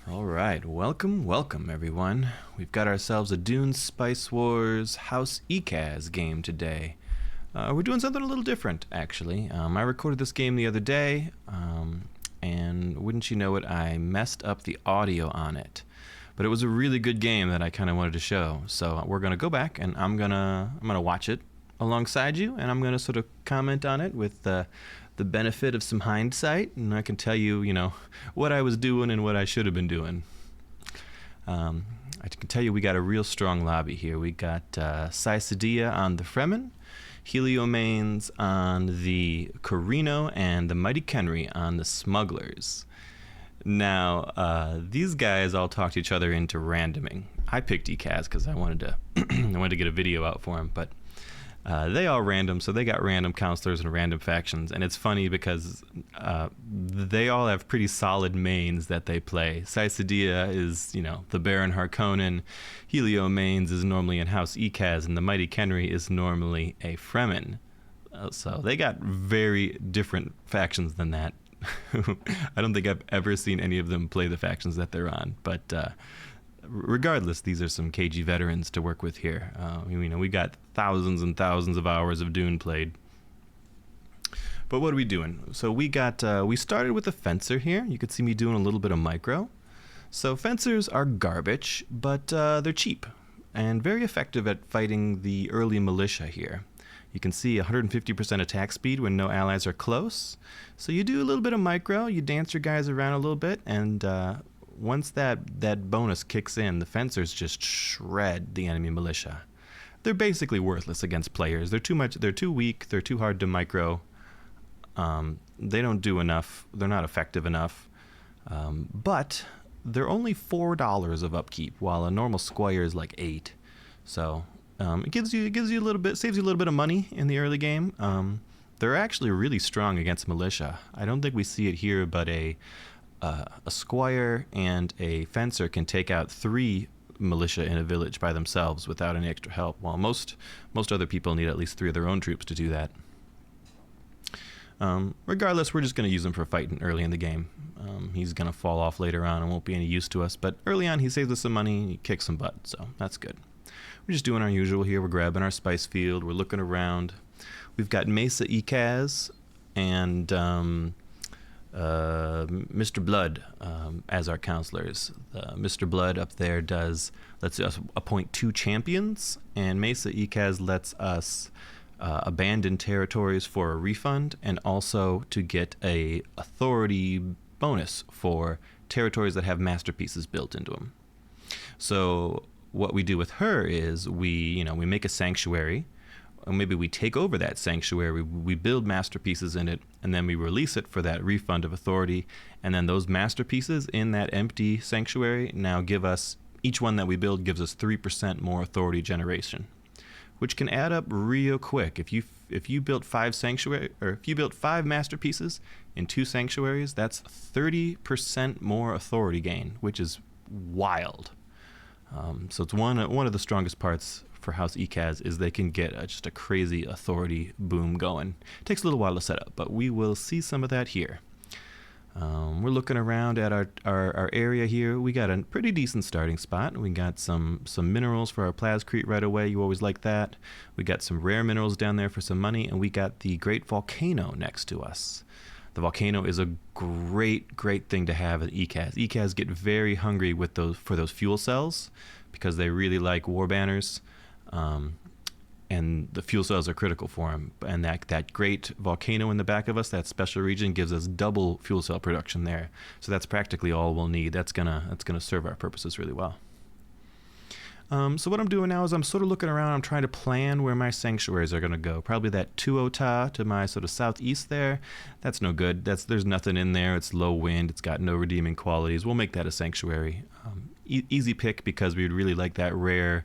All right, welcome everyone. We've got ourselves a Dune Spice Wars House Ecaz game today. We're doing something a little different, actually. I recorded this game the other day, and wouldn't you know it, I messed up the audio on it. But it was a really good game that I kind of wanted to show. So we're gonna go back, and I'm gonna watch it alongside you, and I'm gonna sort of comment on it with the benefit of some hindsight, and I can tell you, what I was doing and what I should have been doing. I can tell you we got a real strong lobby here. We got Psycedilla on the Fremen, Heliomanes on the Carino, and the Mighty Kenri on the Smugglers. Now, these guys all talked each other into randoming. I picked Ecaz because I wanted to I wanted to get a video out for them, but they all random, so they got random counselors and random factions, and it's funny because they all have pretty solid mains that they play. Psycedilla is, the Baron Harkonnen. Heliomanes is normally in House Ecaz, and the Mighty Kenri is normally a Fremen. So they got very different factions than that. I don't think I've ever seen any of them play the factions that they're on, but regardless, these are some cagey veterans to work with here. We got thousands and thousands of hours of Dune played. But what are we doing? So we started with a fencer here. You could see me doing a little bit of micro. So fencers are garbage, but they're cheap and very effective at fighting the early militia here. You can see 150% attack speed when no allies are close. So you do a little bit of micro, you dance your guys around a little bit, and once that bonus kicks in, the fencers just shred the enemy militia. They're basically worthless against players. They're too weak, they're too hard to micro. They don't do enough, they're not effective enough. But they're only $4 of upkeep, while a normal squire is like $8. So it gives you a little bit, saves you a little bit of money in the early game. They're actually really strong against militia. I don't think we see it here, but a squire and a fencer can take out 3 militia in a village by themselves without any extra help, while most other people need at least 3 of their own troops to do that. Regardless, we're just going to use him for fighting early in the game. He's going to fall off later on and won't be any use to us, but early on he saves us some money, he kicks some butt, so that's good. We're just doing our usual here. We're grabbing our spice field, we're looking around. We've got Mesa Ecaz and Mr. Blood as our counselors. Mr. Blood up there lets us appoint 2 champions, and Mesa Ecaz lets us abandon territories for a refund, and also to get a authority bonus for territories that have masterpieces built into them. So what we do with her is we make a sanctuary, or maybe we take over that sanctuary, we build masterpieces in it, and then we release it for that refund of authority, and then those masterpieces in that empty sanctuary now give us, each one that we build gives us 3% more authority generation, which can add up real quick. If you built 5 masterpieces in 2 sanctuaries, that's 30% more authority gain, which is wild. So it's one of the strongest parts for House Ecaz is they can get just a crazy authority boom going. It takes a little while to set up, but we will see some of that here. We're looking around at our area here. We got a pretty decent starting spot. We got some minerals for our plascrete right away. You always like that. We got some rare minerals down there for some money, and we got the great volcano next to us. The volcano is a great thing to have at Ecaz. Ecaz get very hungry for those fuel cells because they really like war banners, and the fuel cells are critical for them. And that great volcano in the back of us, that special region, gives us double fuel cell production there. So that's practically all we'll need. That's gonna serve our purposes really well. So what I'm doing now is I'm sort of looking around. I'm trying to plan where my sanctuaries are going to go. Probably that Tuota to my sort of southeast there. That's no good. There's nothing in there. It's low wind. It's got no redeeming qualities. We'll make that a sanctuary. Easy pick because we'd really like that rare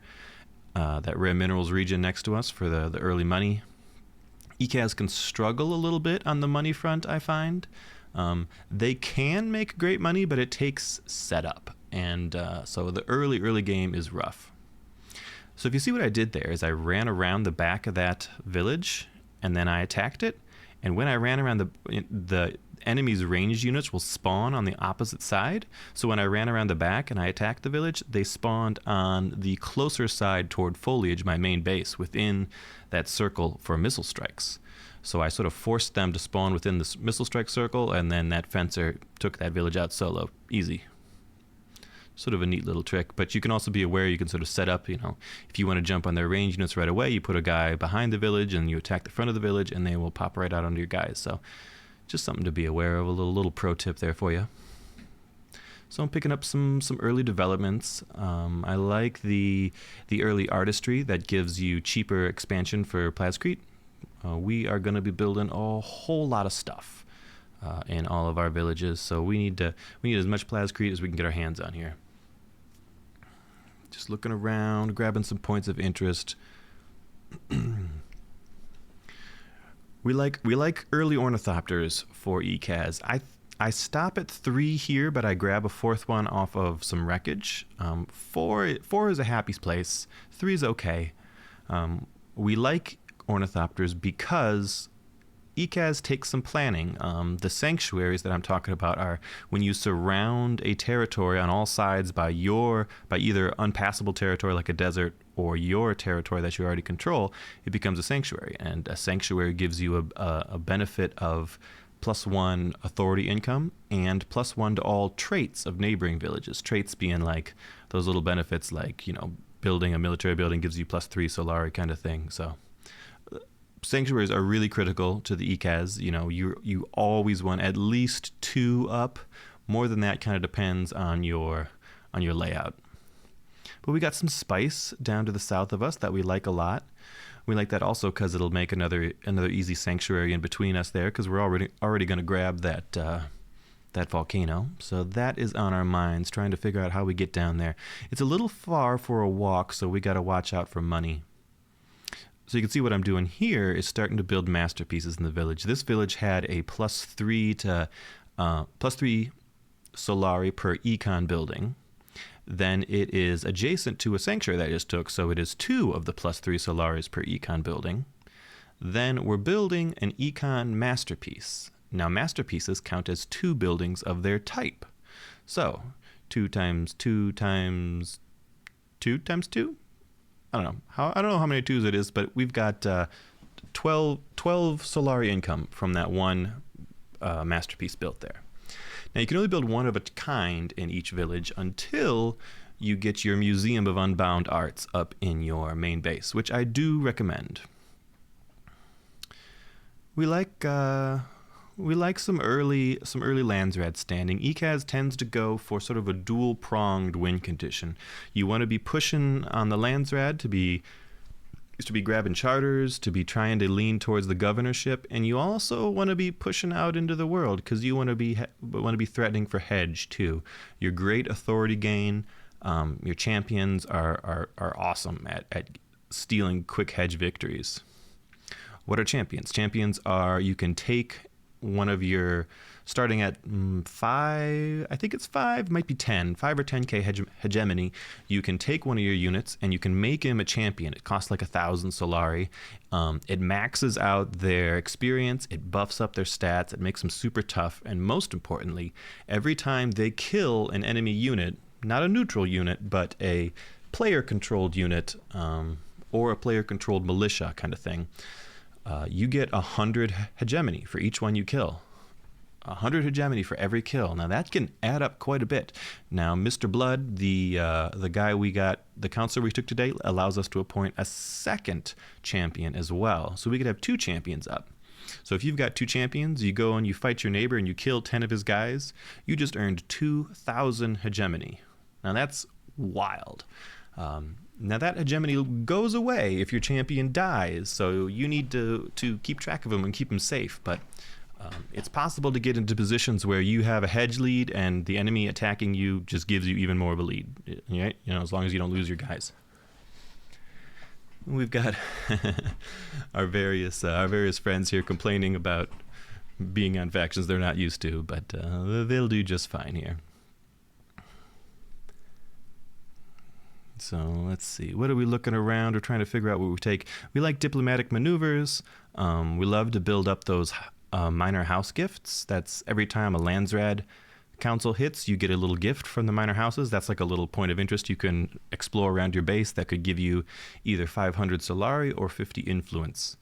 minerals region next to us for the early money. Ecaz can struggle a little bit on the money front, I find. They can make great money, but it takes setup. And so the early game is rough. So if you see what I did there is I ran around the back of that village and then I attacked it. And when I ran around the enemies' ranged units will spawn on the opposite side. So when I ran around the back and I attacked the village, they spawned on the closer side toward foliage, my main base, within that circle for missile strikes. So I sort of forced them to spawn within this missile strike circle, and then that fencer took that village out solo. Easy. Sort of a neat little trick, but you can also be aware you can sort of set up, if you want to jump on their range units right away, you put a guy behind the village and you attack the front of the village and they will pop right out onto your guys. So just something to be aware of, a little pro tip there for you. So I'm picking up some early developments. I like the early artistry that gives you cheaper expansion for Plascrete. We are going to be building a whole lot of stuff in all of our villages, so we need as much Plascrete as we can get our hands on here. Just looking around, grabbing some points of interest. We like early ornithopters for Ecaz. I stop at 3 here, but I grab a 4th one off of some wreckage. 4 is a happy place. 3 is okay. We like ornithopters because Ecaz takes some planning. The sanctuaries that I'm talking about are when you surround a territory on all sides by either unpassable territory like a desert or your territory that you already control, it becomes a sanctuary. And a sanctuary gives you a benefit of +1 authority income and +1 to all traits of neighboring villages. Traits being like those little benefits like, building a military building gives you +3 Solari kind of thing. So sanctuaries are really critical to the Ecaz. You always want at least 2 up. More than that kind of depends on your layout. But we got some spice down to the south of us that we like a lot. We like that also because it'll make another easy sanctuary in between us there, because we're already going to grab that volcano. So that is on our minds, trying to figure out how we get down there. It's a little far for a walk, so we got to watch out for money. So you can see what I'm doing here is starting to build masterpieces in the village. This village had a +3 Solari per econ building. Then it is adjacent to a sanctuary that I just took, so it is 2 of the +3 Solaris per econ building. Then we're building an econ masterpiece. Now masterpieces count as 2 buildings of their type. So 2 times 2 times 2 times 2? I don't know how many 2s it is, but we've got 12 Solari income from that one masterpiece built there. Now you can only build 1 of a kind in each village until you get your Museum of Unbound Arts up in your main base, which I do recommend. We like some early Landsrad standing. Ecaz tends to go for sort of a dual-pronged win condition. You want to be pushing on the Landsrad to be grabbing charters, to be trying to lean towards the governorship, and you also want to be pushing out into the world because you want to be threatening for hedge too. Your great authority gain, your champions are awesome at stealing quick hedge victories. What are champions? Champions are, you can take one of your, starting at 5, I think it's 5, might be 10, 5 or 10k hegemony, you can take one of your units and you can make him a champion. It costs like 1,000 Solari. It maxes out their experience, it buffs up their stats, it makes them super tough, and most importantly, every time they kill an enemy unit, not a neutral unit, but a player-controlled unit, or a player-controlled militia kind of thing, you get 100 hegemony for each one you kill. 100 hegemony for every kill. Now that can add up quite a bit. Now Mr. Blood, the guy the counselor we took today, allows us to appoint a 2nd champion as well. So we could have 2 champions up. So if you've got 2 champions, you go and you fight your neighbor and you kill 10 of his guys, you just earned 2,000 hegemony. Now that's wild. Now that hegemony goes away if your champion dies, so you need to keep track of him and keep him safe. But it's possible to get into positions where you have a hedge lead and the enemy attacking you just gives you even more of a lead, right? As long as you don't lose your guys. We've got our various friends here complaining about being on factions they're not used to, but they'll do just fine here. So let's see. What are we looking around? We're trying to figure out what we take. We like diplomatic maneuvers. We love to build up those minor house gifts. That's every time a Landsrad council hits, you get a little gift from the minor houses. That's like a little point of interest you can explore around your base that could give you either 500 Solari or 50 influence.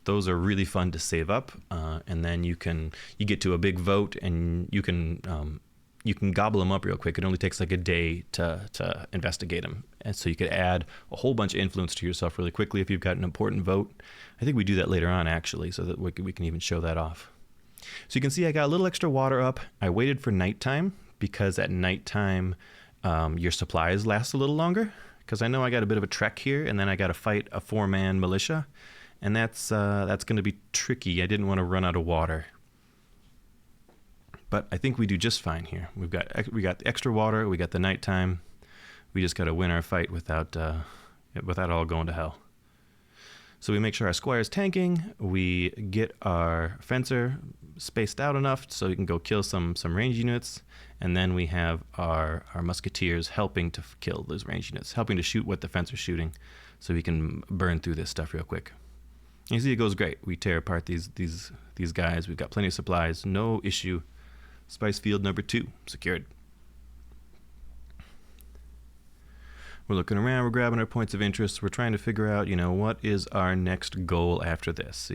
Those are really fun to save up, and then you get to a big vote, and you can gobble them up real quick. It only takes like a day to investigate them, and so you could add a whole bunch of influence to yourself really quickly if you've got an important vote. I think we do that later on, actually, so that we can even show that off. So you can see I got a little extra water up. I waited for nighttime because at nighttime your supplies last a little longer, because I know I got a bit of a trek here, and then I got to fight a 4-man militia, and that's going to be tricky. I didn't want to run out of water. But I think we do just fine here. We got the extra water, we got the nighttime. We just got to win our fight without all going to hell. So we make sure our squire's tanking. We get our fencer spaced out enough so we can go kill some range units, and then we have our musketeers helping to kill those range units, helping to shoot what the fencer's shooting, so we can burn through this stuff real quick. And you see, it goes great. We tear apart these guys. We've got plenty of supplies, no issue. Spice field number 2 secured. We're looking around, we're grabbing our points of interest, we're trying to figure out, what is our next goal after this.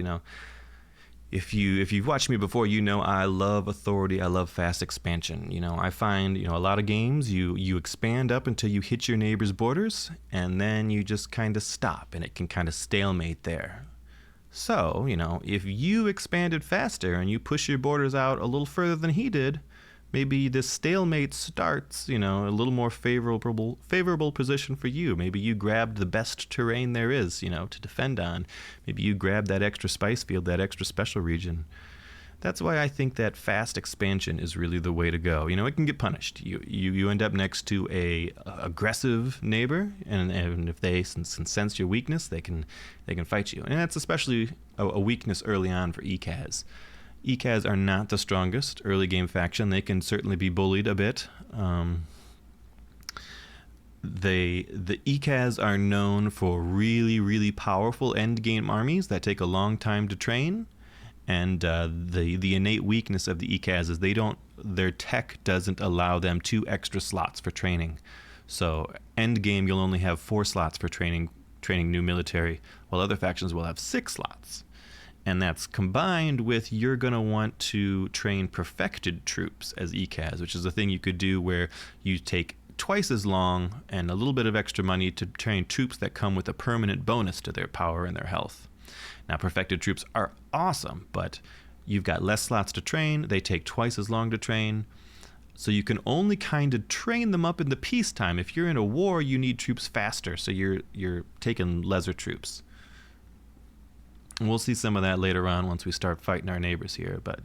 If you've watched me before, I love authority, I love fast expansion. I find, a lot of games, you expand up until you hit your neighbor's borders, and then you just kind of stop, and it can kind of stalemate there. So, if you expanded faster and you push your borders out a little further than he did, maybe this stalemate starts, a little more favorable position for you. Maybe you grabbed the best terrain there is, to defend on. Maybe you grabbed that extra spice field, that extra special region. That's why I think that fast expansion is really the way to go. It can get punished. You end up next to a aggressive neighbor, and if they sense your weakness, they can fight you. And that's especially a weakness early on for Ecaz. Ecaz are not the strongest early game faction. They can certainly be bullied a bit. The Ecaz are known for really, really powerful end game armies that take a long time to train. And the innate weakness of the Ecaz is their tech doesn't allow them 2 extra slots for training. So end game, you'll only have 4 slots for training new military, while other factions will have 6 slots. And that's combined with you're going to want to train perfected troops as Ecaz, which is a thing you could do where you take twice as long and a little bit of extra money to train troops that come with a permanent bonus to their power and their health. Now, perfected troops are awesome, but you've got less slots to train. They take twice as long to train. So you can only kind of train them up in the peacetime. If you're in a war, you need troops faster, so you're taking lesser troops. And we'll see some of that later on once we start fighting our neighbors here, but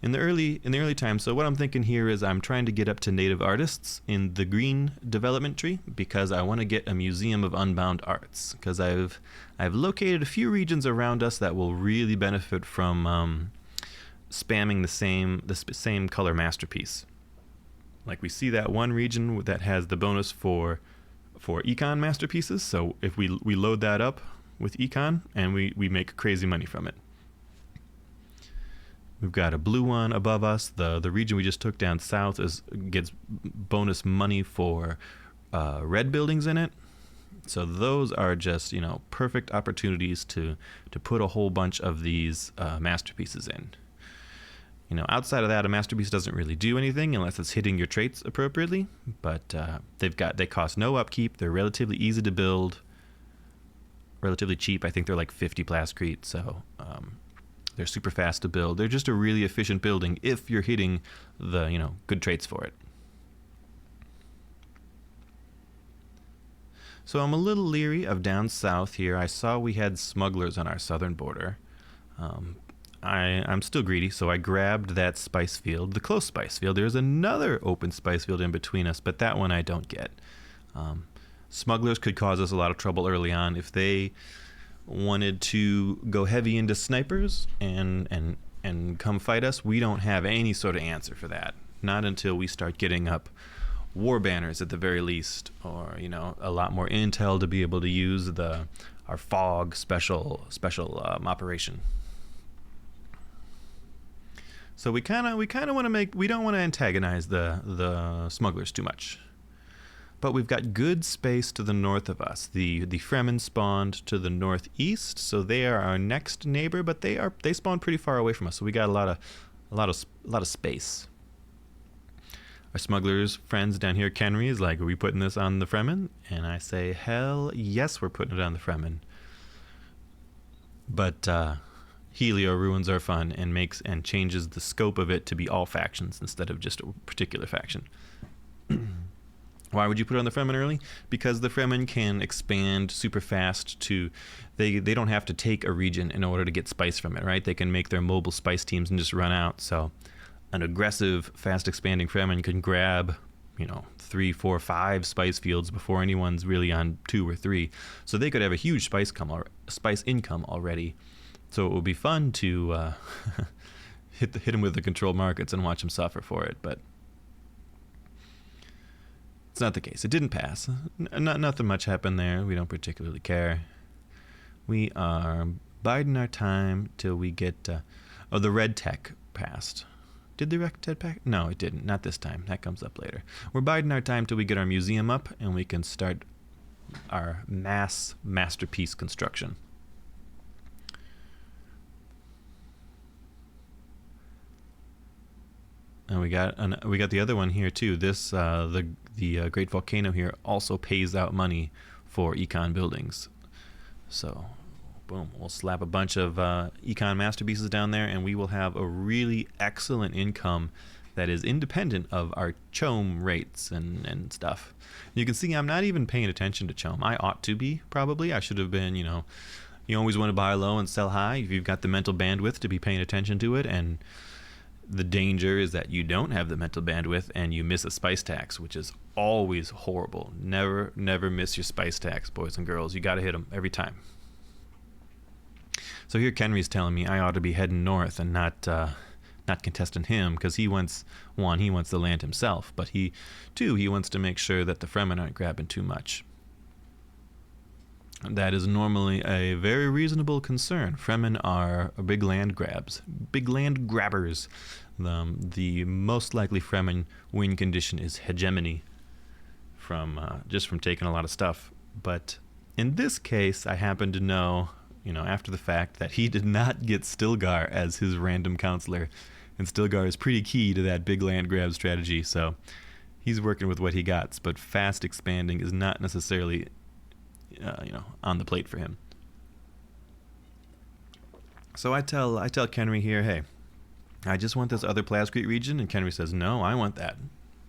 in the early time. So what I'm thinking here is I'm trying to get up to native artists in the green development tree, because I want to get a museum of unbound arts, because I've located a few regions around us that will really benefit from spamming the same color masterpiece. Like we see that one region that has the bonus for econ masterpieces. So if we load that up with econ, and we make crazy money from it. We've got a blue one above us. The region we just took down south gets bonus money for red buildings in it. So those are just perfect opportunities to put a whole bunch of these masterpieces in. Outside of that, a masterpiece doesn't really do anything unless it's hitting your traits appropriately. But they cost no upkeep. They're relatively easy to build. Relatively cheap. I think they're like 50 plascrete, so they're super fast to build. They're just a really efficient building if you're hitting the good traits for it. So I'm a little leery of down south here. I saw we had smugglers on our southern border. I'm still greedy, so I grabbed that spice field, the close spice field. There's another open spice field in between us, but that one I don't get. Smugglers could cause us a lot of trouble early on if they wanted to go heavy into snipers and come fight us. We don't have any sort of answer for that. Not until we start getting up war banners at the very least, or a lot more intel to be able to use our fog special operation. So we kind of want to we don't want to antagonize the smugglers too much. But we've got good space to the north of us. The Fremen spawned to the northeast, so they are our next neighbor. But they spawn pretty far away from us, so we got a lot of space. Our smugglers friends down here, Kenri, is like, "Are we putting this on the Fremen?" And I say, "Hell yes, we're putting it on the Fremen." But Helio ruins our fun and changes the scope of it to be all factions instead of just a particular faction. Why would you put it on the Fremen early? Because the Fremen can expand super fast to... They don't have to take a region in order to get spice from it, right? They can make their mobile spice teams and just run out. So an aggressive, fast-expanding Fremen can grab, 3, 4, 5 spice fields before anyone's really on 2 or 3. So they could have a huge spice income already. So it would be fun to hit them with the controlled markets and watch them suffer for it, but... It's not the case. It didn't pass. Nothing much happened there. We don't particularly care. We are biding our time till we get... the red tech passed. Did the red tech pass? No, it didn't. Not this time. That comes up later. We're biding our time till we get our museum up and we can start our masterpiece construction. And we got the other one here too. This the Great Volcano here also pays out money for econ buildings. So, boom, we'll slap a bunch of econ masterpieces down there, and we will have a really excellent income that is independent of our chom rates and stuff. You can see I'm not even paying attention to chom. I ought to be, probably. I should have been, you always want to buy low and sell high if you've got the mental bandwidth to be paying attention to it, and the danger is that you don't have the mental bandwidth and you miss a spice tax, which is always horrible. Never miss your spice tax, boys and girls. You got to hit them every time. So here Kenri's telling me I ought to be heading north and not contesting him, because he wants the land himself, but he wants to make sure that the Fremen aren't grabbing too much. That is normally a very reasonable concern. Fremen are big land grabbers. The most likely Fremen win condition is hegemony, from taking a lot of stuff. But in this case, I happen to know, after the fact, that he did not get Stilgar as his random counselor, and Stilgar is pretty key to that big land grab strategy. So he's working with what he got. But fast expanding is not necessarily on the plate for him. So I tell Kenri here, hey, I just want this other Plascrete region, and Kenri says, no, I want that.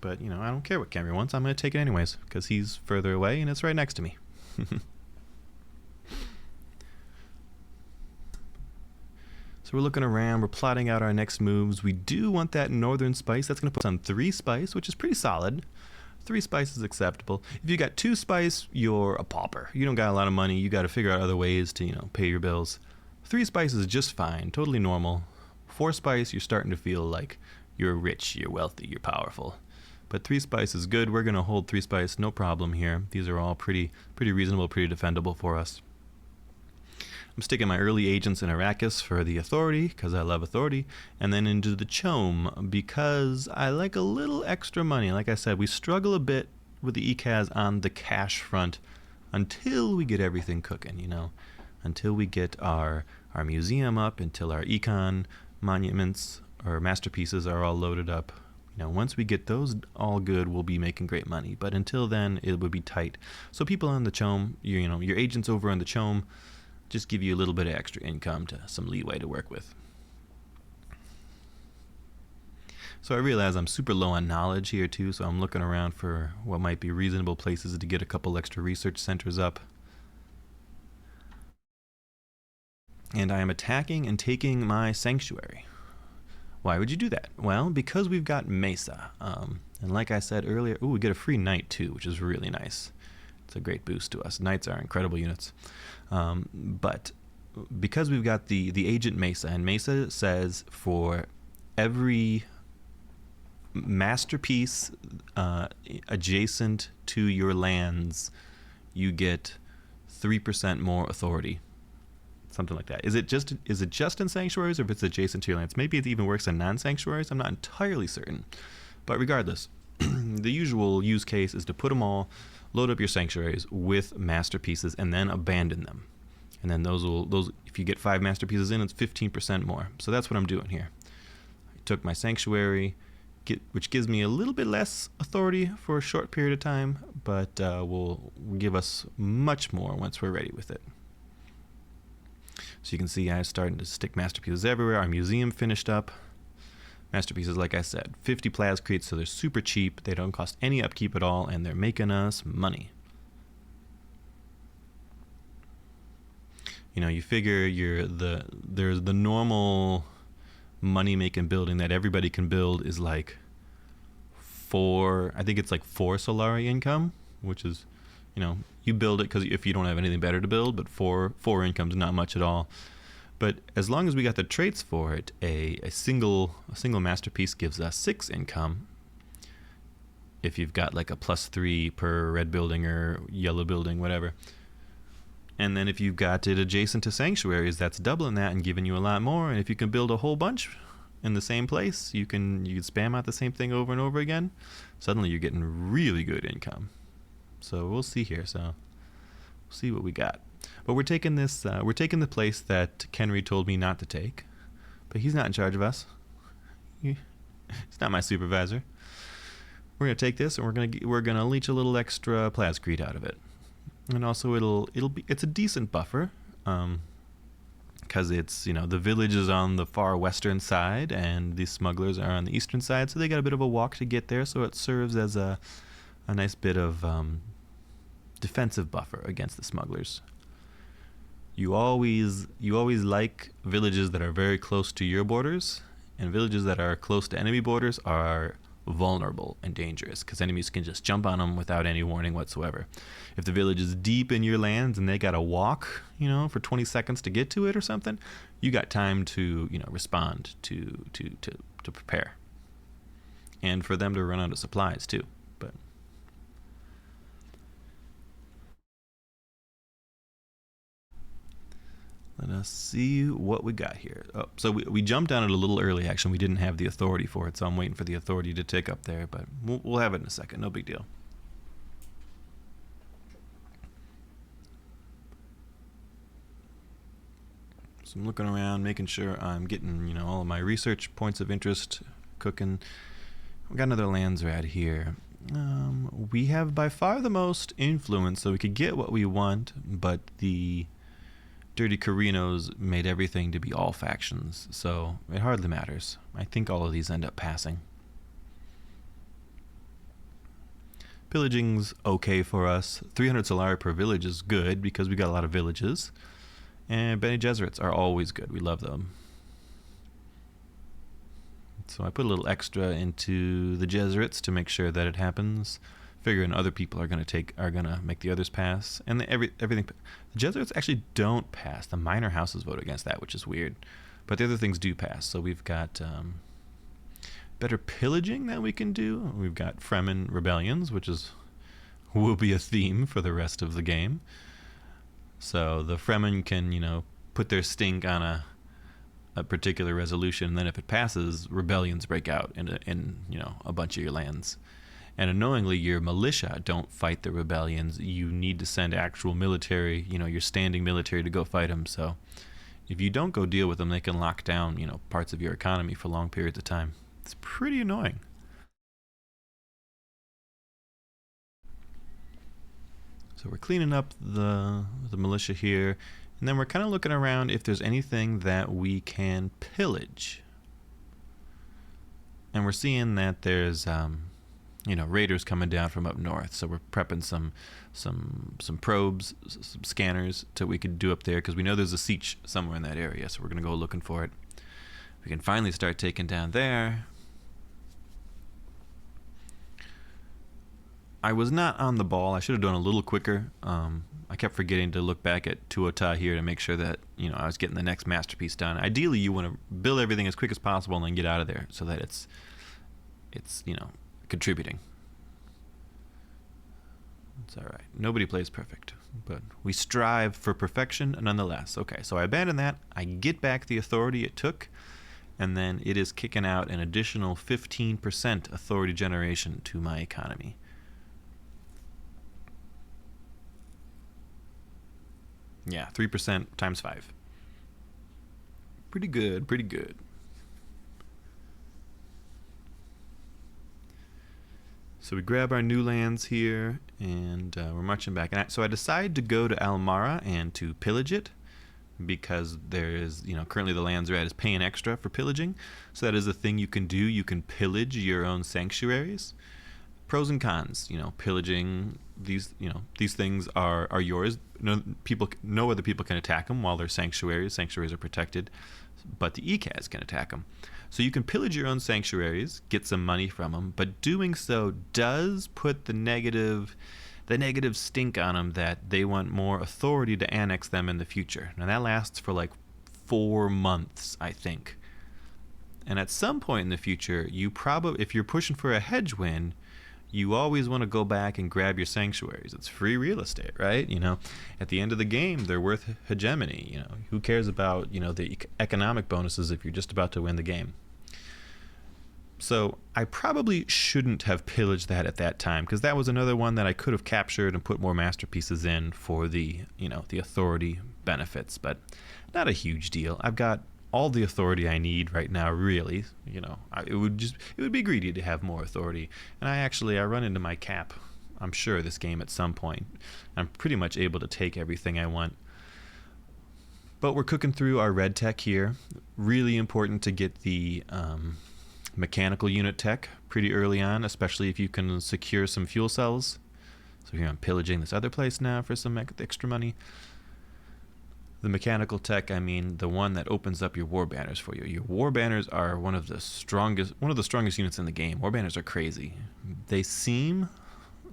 But, I don't care what Kenri wants. I'm going to take it anyways, because he's further away, and it's right next to me. So we're looking around, we're plotting out our next moves. We do want that northern spice. That's going to put us on 3 spice, which is pretty solid. 3 spice is acceptable. If you got 2 spice, you're a pauper. You don't got a lot of money. You got to figure out other ways to, pay your bills. 3 spice is just fine, totally normal. 4 spice, you're starting to feel like you're rich, you're wealthy, you're powerful. But 3 spice is good. We're going to hold 3 spice, no problem here. These are all pretty reasonable, pretty defendable for us. I'm sticking my early agents in Arrakis for the authority, because I love authority, and then into the chom, because I like a little extra money. Like I said, we struggle a bit with the Ecaz on the cash front until we get everything cooking, until we get our museum up, until our econ monuments or masterpieces are all loaded up. Once we get those all good, we'll be making great money. But until then, it would be tight. So people on the chom, your agents over on the chom, just give you a little bit of extra income, to some leeway to work with. So I realize I'm super low on knowledge here too, so I'm looking around for what might be reasonable places to get a couple extra research centers up. And I am attacking and taking my sanctuary. Why would you do that? Well, because we've got Mesa. And like I said earlier, we get a free knight too, which is really nice. It's a great boost to us. Knights are incredible units. But because we've got the agent Mesa, and Mesa says for every masterpiece adjacent to your lands, you get 3% more authority. something like that. Is it just in sanctuaries, or if it's adjacent to your lands? Maybe it even works in non-sanctuaries. I'm not entirely certain. But regardless, the usual use case is to put them all, load up your sanctuaries with masterpieces, and then abandon them. And then those if you get 5 masterpieces in, it's 15% more. So that's what I'm doing here. I took my sanctuary, which gives me a little bit less authority for a short period of time, but will give us much more once we're ready with it. So you can see I'm starting to stick masterpieces everywhere. Our museum finished up. Masterpieces, like I said, 50 plascretes, so they're super cheap. They don't cost any upkeep at all, and they're making us money. You know, you figure there's the normal money-making building that everybody can build is like 4 Solari income, which is, you know, you build it because if you don't have anything better to build, but four income is not much at all. But as long as we got the traits for it, a single masterpiece gives us 6 income. If you've got like a +3 per red building or yellow building, whatever. And then if you've got it adjacent to sanctuaries, that's doubling that and giving you a lot more. And if you can build a whole bunch in the same place, you can spam out the same thing over and over again. Suddenly you're getting really good income. So we'll see here. So we'll see what we got. But we're taking this. We're taking the place that Kenri told me not to take. But he's not in charge of us. He's not my supervisor. We're gonna take this and we're gonna leech a little extra plascrete out of it. And also it's a decent buffer, because it's, you know, the village is on the far western side and the smugglers are on the eastern side, so they got a bit of a walk to get there. So it serves as a nice bit of defensive buffer against the smugglers. You always like villages that are very close to your borders, and villages that are close to enemy borders are vulnerable and dangerous because enemies can just jump on them without any warning whatsoever. If the village is deep in your lands and they got to walk, you know, for 20 seconds to get to it or something, you got time to, you know, respond to prepare, and for them to run out of supplies too. But let us see what we got here. Oh, so we jumped on it a little early, actually. We didn't have the authority for it, so I'm waiting for the authority to tick up there, but we'll have it in a second. No big deal. So I'm looking around, making sure I'm getting, you know, all of my research points of interest cooking. We got another lands rat here. We have by far the most influence, so we could get what we want, but the Dirty Carinos made everything to be all factions, so it hardly matters. I think all of these end up passing. Pillaging's okay for us. 300 Solari per village is good because we got a lot of villages. And Bene Gesserits are always good. We love them. So I put a little extra into the Gesserits to make sure that it happens. Figuring other people are gonna make the others pass, and everything. The Gesserits actually don't pass. The minor houses vote against that, which is weird, but the other things do pass. So we've got better pillaging that we can do. We've got Fremen rebellions, which will be a theme for the rest of the game. So the Fremen can, you know, put their stink on a particular resolution, and then if it passes, rebellions break out in you know, a bunch of your lands. And annoyingly, your militia don't fight the rebellions. You need to send actual military, you know, your standing military to go fight them. So if you don't go deal with them, they can lock down, you know, parts of your economy for long periods of time. It's pretty annoying. So we're cleaning up the militia here, and then we're kind of looking around if there's anything that we can pillage. And we're seeing that there's you know, raiders coming down from up north, so we're prepping some probes, some scanners that we could do up there, because we know there's a siege somewhere in that area, so we're going to go looking for it. We can finally start taking down there. I was not on the ball. I should have done a little quicker. I kept forgetting to look back at Tuatha here to make sure that, you know, I was getting the next masterpiece done. Ideally, you want to build everything as quick as possible and then get out of there so that it's you know, contributing. It's all right. Nobody plays perfect, but we strive for perfection nonetheless. Okay, so I abandon that. I get back the authority it took, and then it is kicking out an additional 15% authority generation to my economy. Yeah, 3% times 5. Pretty good, pretty good. So we grab our new lands here, and we're marching back. And so I decide to go to Almara and to pillage it, because there is, currently the lands are at is paying extra for pillaging. So that is a thing you can do. You can pillage your own sanctuaries. Pros and cons, pillaging these things are yours. No other people can attack them while they're sanctuaries. Sanctuaries are protected, but the Ecaz can attack them. So you can pillage your own sanctuaries, get some money from them, but doing so does put the negative stink on them that they want more authority to annex them in the future. Now that lasts for like 4 months, I think. And at some point in the future, if you're pushing for a hedge win, you always want to go back and grab your sanctuaries. It's free real estate, right? At the end of the game, they're worth hegemony. Who cares about, the economic bonuses if you're just about to win the game? So I probably shouldn't have pillaged that at that time, because that was another one that I could have captured and put more masterpieces in for the, the authority benefits, but not a huge deal. I've got all the authority I need right now, really. It would be greedy to have more authority. And I run into my cap, I'm sure, this game at some point. I'm pretty much able to take everything I want. But we're cooking through our red tech here. Really important to get the mechanical unit tech pretty early on, especially if you can secure some fuel cells. So here I'm pillaging this other place now for some extra money. The mechanical tech, I mean the one that opens up your war banners for you. Your war banners are one of the strongest units in the game. War banners are crazy. They seem,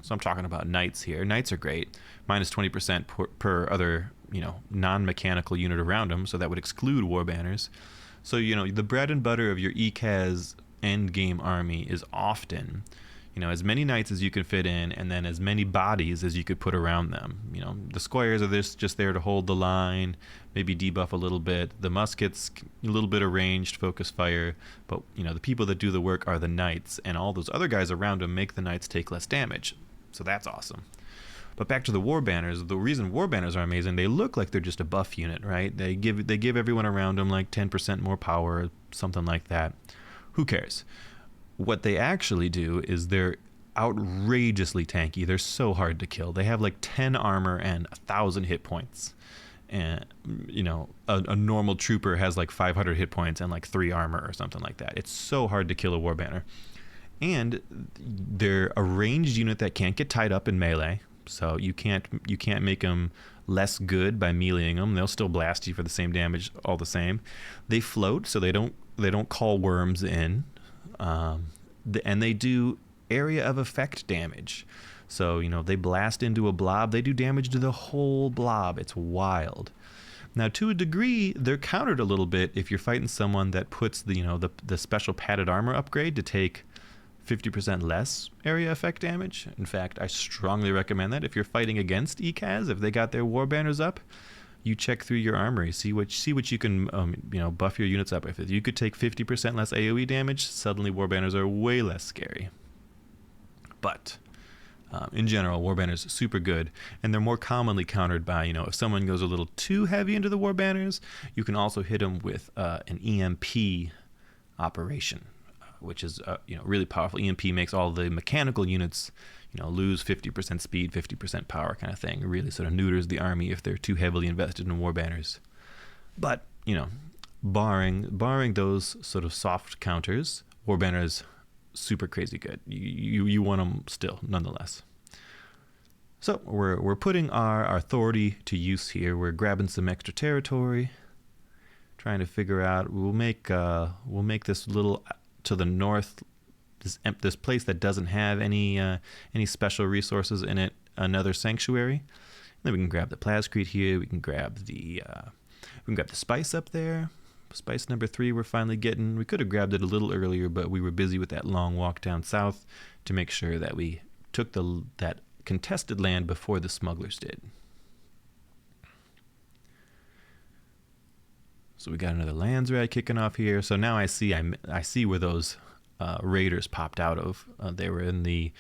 so I'm talking about knights here. Knights are great. Minus 20% per other, non-mechanical unit around them, so that would exclude war banners. So, the bread and butter of your Ecaz endgame army is often, as many knights as you can fit in, and then as many bodies as you could put around them. The squares are just there to hold the line, maybe debuff a little bit. The muskets, a little bit of ranged focus fire, but the people that do the work are the knights, and all those other guys around them make the knights take less damage. So that's awesome. But back to the war banners. The reason war banners are amazing, they look like they're just a buff unit, right? They give everyone around them like 10% more power, something like that. Who cares? What they actually do is they're outrageously tanky. They're so hard to kill. They have like 10 armor and 1,000 hit points. And, a normal trooper has like 500 hit points and like 3 armor or something like that. It's so hard to kill a war banner. And they're a ranged unit that can't get tied up in melee. So you can't make them less good by meleeing them. They'll still blast you for the same damage all the same. They float, so they don't call worms in. And they do area of effect damage. So, they blast into a blob. They do damage to the whole blob. It's wild. Now, to a degree, they're countered a little bit if you're fighting someone that puts the special padded armor upgrade to take 50% less area effect damage. In fact, I strongly recommend that if you're fighting against Ecaz, if they got their war banners up, you check through your armory, see what you can buff your units up. If you could take 50% less AoE damage, suddenly war banners are way less scary. But in general, war banners are super good, and they're more commonly countered by, if someone goes a little too heavy into the war banners, you can also hit them with an EMP operation, which is really powerful. EMP makes all the mechanical units lose 50% speed, 50% power kind of thing. It really sort of neuters the army if they're too heavily invested in war banners. But barring those sort of soft counters, war banners super crazy good. You want them still nonetheless. So we're putting our authority to use here. We're grabbing some extra territory, trying to figure out. We'll make this little to the north, this place that doesn't have any special resources in it, another sanctuary. And then we can grab the plascrete here. We can grab the spice up there. Spice number 3 we're finally getting. We could have grabbed it a little earlier, but we were busy with that long walk down south to make sure that we took that contested land before the smugglers did. So we got another Landsrat kicking off here. So now I see where those raiders popped out of. They were in the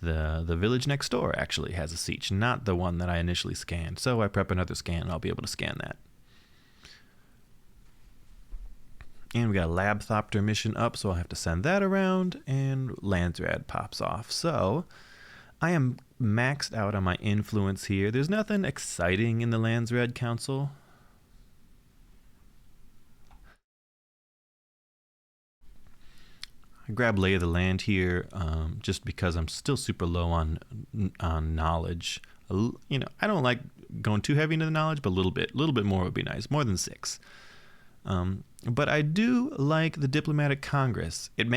village next door. Actually has a siege, not the one that I initially scanned. So I prep another scan and I'll be able to scan that. And we got a Labthopter mission up, so I'll have to send that around, and Landsrat pops off. So I am maxed out on my influence here. There's nothing exciting in the Landsrat Council. I grab Lay of the Land here just because I'm still super low on knowledge. I don't like going too heavy into the knowledge, but a little bit more would be nice, more than 6. But I do like the Diplomatic Congress. It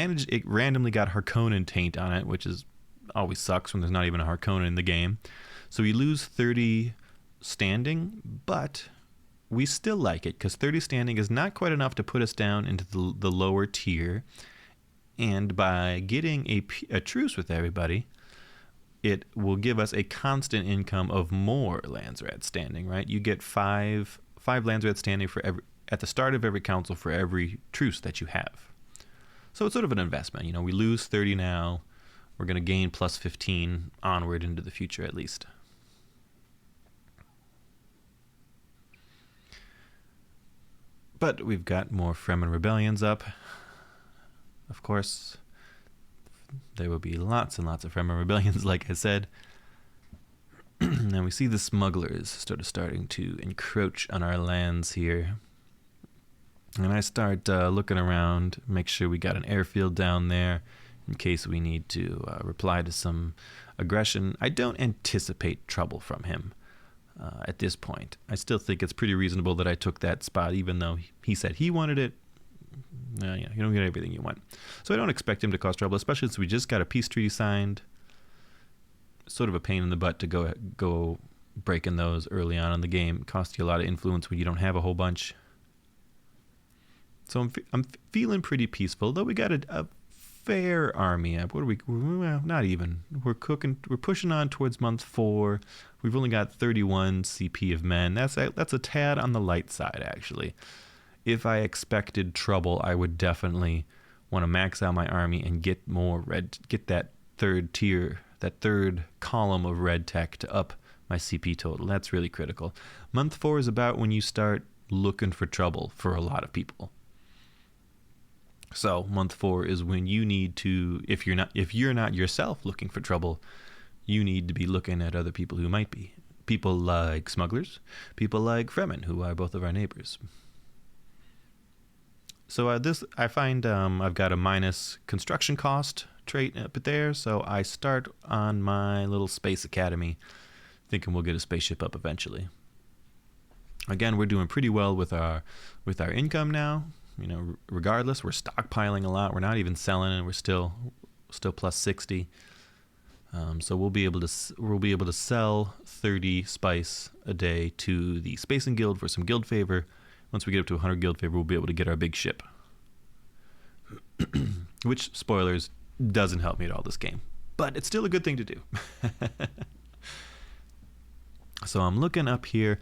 randomly got Harkonnen taint on it, which always sucks when there's not even a Harkonnen in the game. So we lose 30 standing, but we still like it because 30 standing is not quite enough to put us down into the lower tier. And by getting a truce with everybody, it will give us a constant income of more Landsrat standing, right? You get 5 Landsrat standing at the start of every council for every truce that you have. So it's sort of an investment. We lose 30 now. We're going to gain plus 15 onward into the future at least. But we've got more Fremen rebellions up. Of course, there will be lots and lots of Fremen rebellions, like I said. And we see the smugglers starting to encroach on our lands here. And I start looking around, make sure we got an airfield down there in case we need to reply to some aggression. I don't anticipate trouble from him at this point. I still think it's pretty reasonable that I took that spot, even though he said he wanted it. You don't get everything you want. So I don't expect him to cause trouble, especially since we just got a peace treaty signed. Sort of a pain in the butt to go breaking those early on in the game. It costs you a lot of influence when you don't have a whole bunch. So I'm feeling pretty peaceful, though we got a fair army up. What are we? Well, not even. We're pushing on towards month 4. We've only got 31 CP of men. That's a tad on the light side, actually. If I expected trouble, I would definitely want to max out my army and get that third tier, that third column of red tech to up my CP total. That's really critical. Month 4 is about when you start looking for trouble for a lot of people. So month 4 is when you need to, if you're not yourself looking for trouble, you need to be looking at other people who might be. People like smugglers, people like Fremen, who are both of our neighbors. So I find I've got a minus construction cost trait up there, so I start on my little space academy, thinking we'll get a spaceship up eventually. Again, we're doing pretty well with our income now. Regardless, we're stockpiling a lot. We're not even selling, and we're still plus 60. So we'll be able to sell 30 spice a day to the Spacing Guild for some guild favor. Once we get up to 100 guild favor, we'll be able to get our big ship. Which, spoilers, doesn't help me at all this game. But it's still a good thing to do. So I'm looking up here.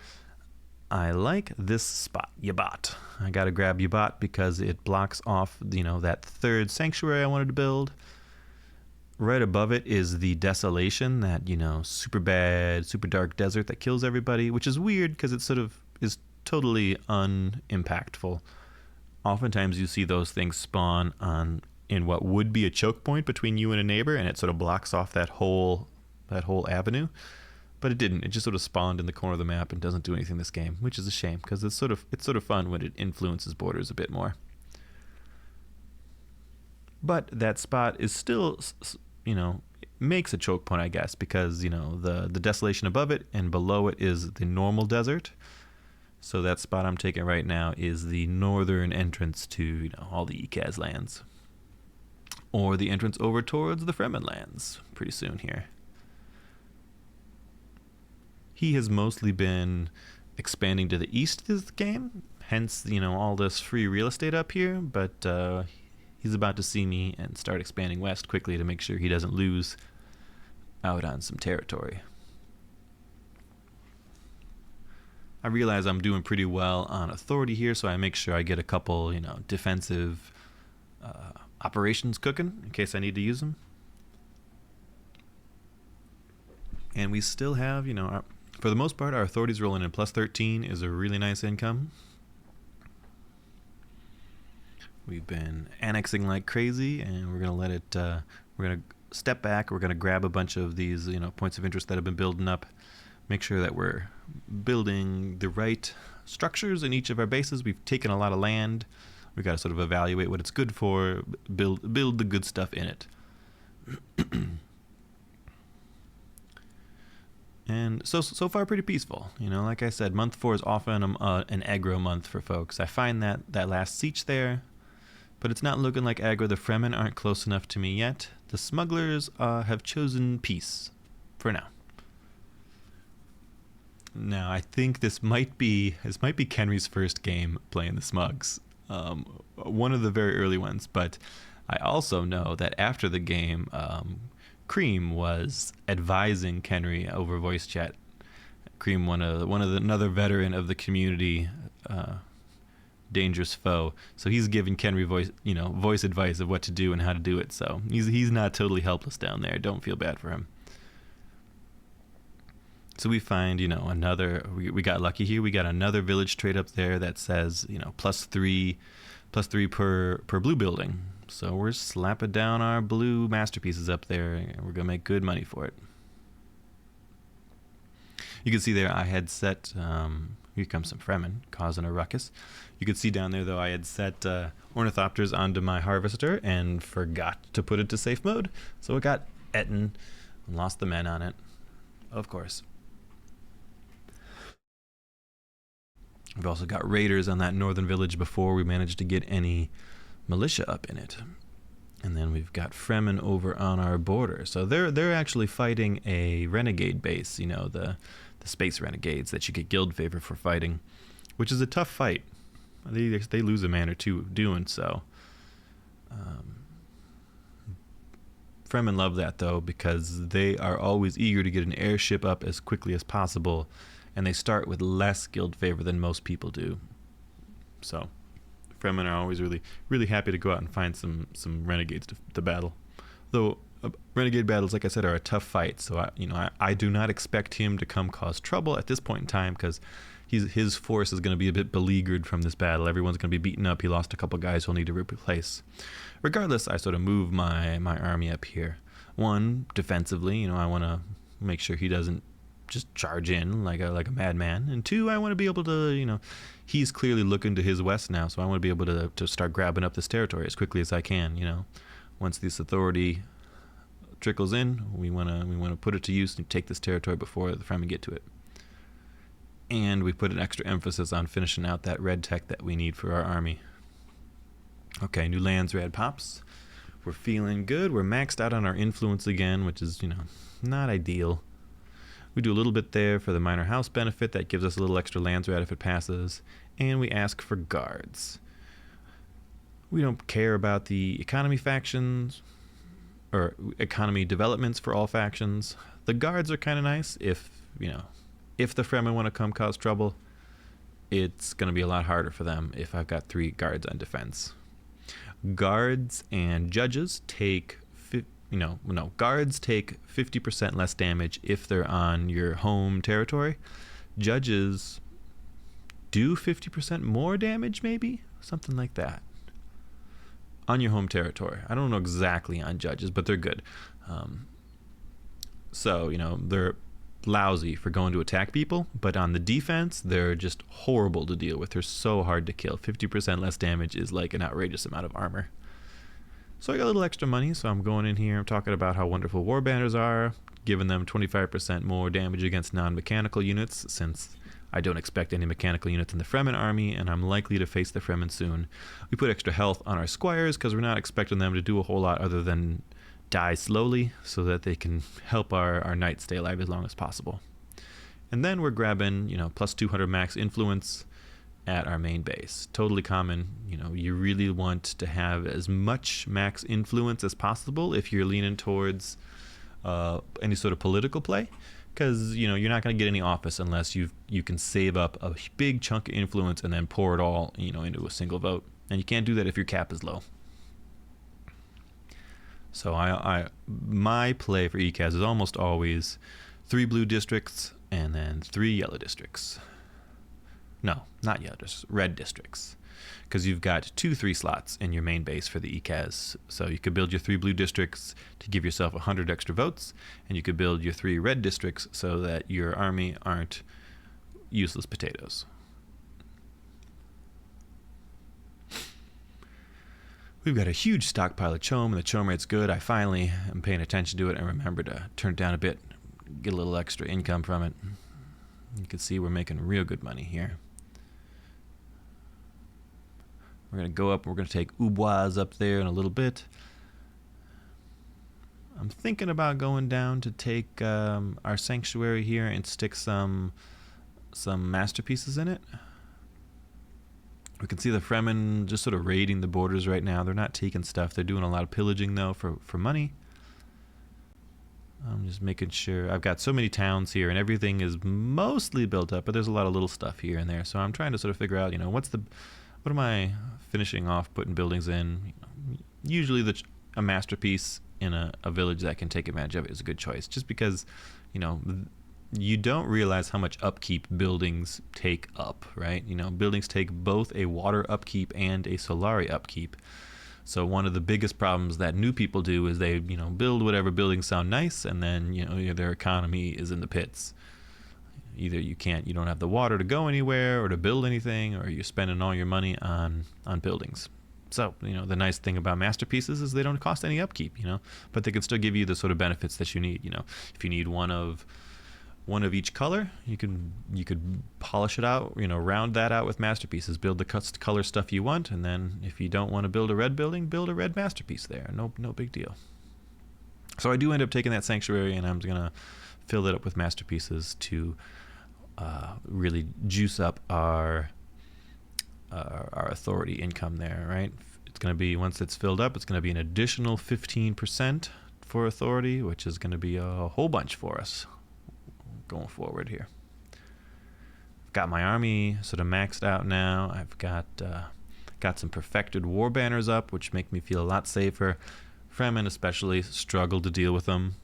I like this spot, Yabat. I gotta grab Yabat because it blocks off, that third sanctuary I wanted to build. Right above it is the Desolation, that, super bad, super dark desert that kills everybody, which is weird because it sort of is totally unimpactful. Oftentimes you see those things spawn in what would be a choke point between you and a neighbor, and it sort of blocks off that whole avenue. But it didn't. It just sort of spawned in the corner of the map and doesn't do anything this game, which is a shame because it's sort of fun when it influences borders a bit more. But that spot is still, makes a choke point, I guess, because the Desolation above it and below it is the normal desert. So that spot I'm taking right now is the northern entrance to all the Ecaz lands, or the entrance over towards the Fremen lands pretty soon here. He has mostly been expanding to the east this game, hence all this free real estate up here, but he's about to see me and start expanding west quickly to make sure he doesn't lose out on some territory. I realize I'm doing pretty well on authority here, so I make sure I get a couple, defensive operations cooking in case I need to use them. And we still have, for the most part, our authority's rolling in plus 13 is a really nice income. We've been annexing like crazy, and we're going to let it, we're going to step back. We're going to grab a bunch of these, points of interest that have been building up, make sure that we're building the right structures in each of our bases. We've taken a lot of land. We've got to sort of evaluate what it's good for, build the good stuff in it. And so far pretty peaceful. Like I said, month 4 is often an aggro month for folks. I find that last siege there, but it's not looking like aggro. The Fremen aren't close enough to me yet. The smugglers have chosen peace for now. Now, I think this might be Kenri's first game playing the smugs. One of the very early ones, but I also know that after the game, Cream was advising Kenri over voice chat. Cream, another veteran of the community, dangerous foe. So he's giving Kenri voice advice of what to do and how to do it. So he's not totally helpless down there. Don't feel bad for him. So we find, we got lucky here. We got another village trade up there that says, plus three per blue building. So we're slapping down our blue masterpieces up there, and we're going to make good money for it. You can see there I had set, here comes some Fremen causing a ruckus. You can see down there, though, I had set Ornithopters onto my harvester and forgot to put it to safe mode. So it got eaten and lost the men on it, of course. We've also got raiders on that northern village before we managed to get any militia up in it. And then we've got Fremen over on our border. So they're actually fighting a renegade base, the space renegades that you get guild favor for fighting, which is a tough fight. They lose a man or two doing so. Fremen love that, though, because they are always eager to get an airship up as quickly as possible, and they start with less guild favor than most people do. So Fremen are always really, really happy to go out and find some renegades to battle. Though renegade battles, like I said, are a tough fight. So I do not expect him to come cause trouble at this point in time, because his force is going to be a bit beleaguered from this battle. Everyone's going to be beaten up. He lost a couple guys he'll need to replace. Regardless, I sort of move my army up here. One, defensively, I want to make sure he doesn't just charge in like a madman. And two, I want to be able to, he's clearly looking to his west now, so I want to be able to start grabbing up this territory as quickly as I can. Once this authority trickles in, we want to put it to use and take this territory before the Fremen get to it. And we put an extra emphasis on finishing out that red tech that we need for our army. Okay, new lands red pops. We're feeling good. We're maxed out on our influence again, which is, not ideal. We do a little bit there for the minor house benefit. That gives us a little extra lands red if it passes. And we ask for guards. We don't care about the economy factions or economy developments for all factions. The guards are kind of nice if the Fremen want to come cause trouble. It's going to be a lot harder for them if I've got 3 guards on defense. Guards and judges take guards take 50% less damage if they're on your home territory. Judges do 50% more damage, maybe? Something like that. On your home territory. I don't know exactly on judges, but they're good. They're lousy for going to attack people, but on the defense, they're just horrible to deal with. They're so hard to kill. 50% less damage is like an outrageous amount of armor. So I got a little extra money, so I'm going in here. I'm talking about how wonderful war banners are, giving them 25% more damage against non-mechanical units, since I don't expect any mechanical units in the Fremen army, and I'm likely to face the Fremen soon. We put extra health on our squires, because we're not expecting them to do a whole lot other than die slowly, so that they can help our knights stay alive as long as possible. And then we're grabbing, plus 200 max influence at our main base. Totally common. You really want to have as much max influence as possible if you're leaning towards any sort of political play, because you're not going to get any office unless you can save up a big chunk of influence and then pour it all into a single vote, and you can't do that if your cap is low. So my play for Ecaz is almost always 3 blue districts and then 3 yellow districts. No, not yellow districts, red districts. Because you've got 2 3 slots in your main base for the Ecaz. So you could build your 3 blue districts to give yourself 100 extra votes, and you could build your 3 red districts so that your army aren't useless potatoes. We've got a huge stockpile of chome, and the chome rate's good. I finally am paying attention to it and remember to turn it down a bit, get a little extra income from it. You can see we're making real good money here. We're going to go up, we're going to take Ubois up there in a little bit. I'm thinking about going down to take our sanctuary here and stick some masterpieces in it. We can see the Fremen just sort of raiding the borders right now. They're not taking stuff. They're doing a lot of pillaging, though, for money. I'm just making sure. I've got so many towns here, and everything is mostly built up, but there's a lot of little stuff here and there. So I'm trying to sort of figure out, what am I finishing off, putting buildings in? Usually a masterpiece in a village that can take advantage of it is a good choice, just because, you don't realize how much upkeep buildings take up, right? Buildings take both a water upkeep and a solari upkeep. So one of the biggest problems that new people do is they, build whatever buildings sound nice, and then, their economy is in the pits. Either you don't have the water to go anywhere or to build anything, or you're spending all your money on buildings. So, the nice thing about masterpieces is they don't cost any upkeep, but they can still give you the sort of benefits that you need. If you need one of each color, you could polish it out, round that out with masterpieces, build the color stuff you want, and then if you don't want to build a red building, build a red masterpiece there. No big deal. So I do end up taking that sanctuary, and I'm gonna fill it up with masterpieces to really juice up our authority income there, right? It's gonna be, once it's filled up, it's gonna be an additional 15% for authority, which is gonna be a whole bunch for us going forward here. I've got my army sort of maxed out now. I've got some perfected war banners up, which make me feel a lot safer. Fremen especially struggle to deal with them.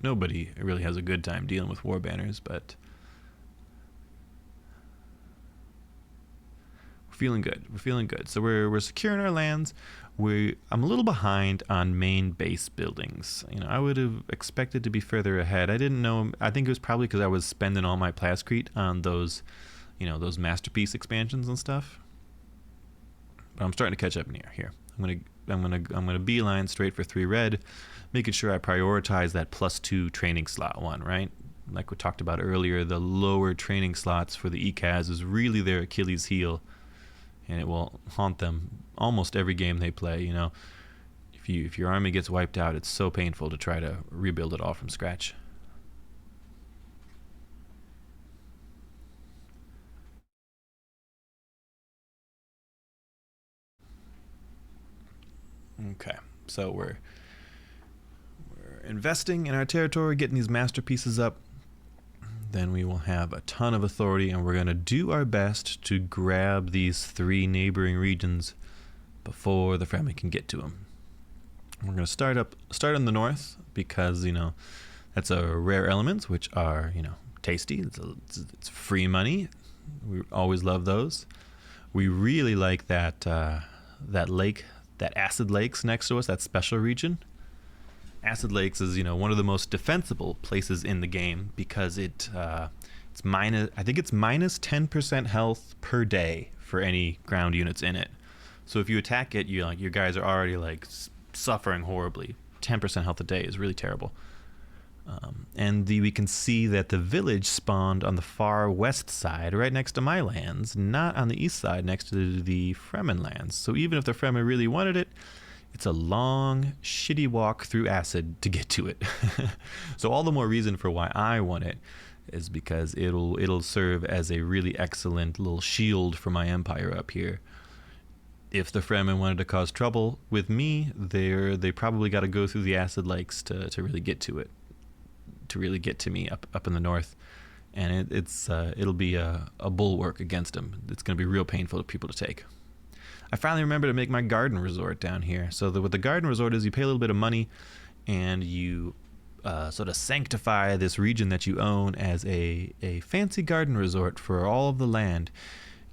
Nobody really has a good time dealing with war banners, but we're feeling good. We're feeling good. So we're securing our lands. I'm a little behind on main base buildings. I would have expected to be further ahead. I didn't know. I think it was probably because I was spending all my plascrete on those, those masterpiece expansions and stuff. But I'm starting to catch up here. I'm gonna beeline straight for 3 red, making sure I prioritize that +2 training slot one, right? Like we talked about earlier, the lower training slots for the Ecaz is really their Achilles heel, and it will haunt them almost every game they play. If your army gets wiped out, it's so painful to try to rebuild it all from scratch. Okay, so we're investing in our territory, getting these masterpieces up. Then we will have a ton of authority, and we're going to do our best to grab these 3 neighboring regions before the Fremen can get to them. We're going to start in the north because, that's a rare element, which are, tasty. It's free money. We always love those. We really like that lake, that Acid Lakes next to us, that special region. Acid Lakes is, one of the most defensible places in the game because it's minus 10% health per day for any ground units in it. So if you attack it, your guys are already suffering horribly. 10% health a day is really terrible. And we can see that the village spawned on the far west side, right next to my lands, not on the east side next to the Fremen lands. So even if the Fremen really wanted it, it's a long, shitty walk through acid to get to it. So all the more reason for why I want it is because it'll serve as a really excellent little shield for my empire up here. if the Fremen wanted to cause trouble with me, they probably got to go through the acid lakes to really get to it, to really get to me up in the north. And it'll be a bulwark against them. It's going to be real painful for people to take. I finally remember to make my garden resort down here. So what the garden resort is, you pay a little bit of money, and you sort of sanctify this region that you own as a fancy garden resort for all of the land.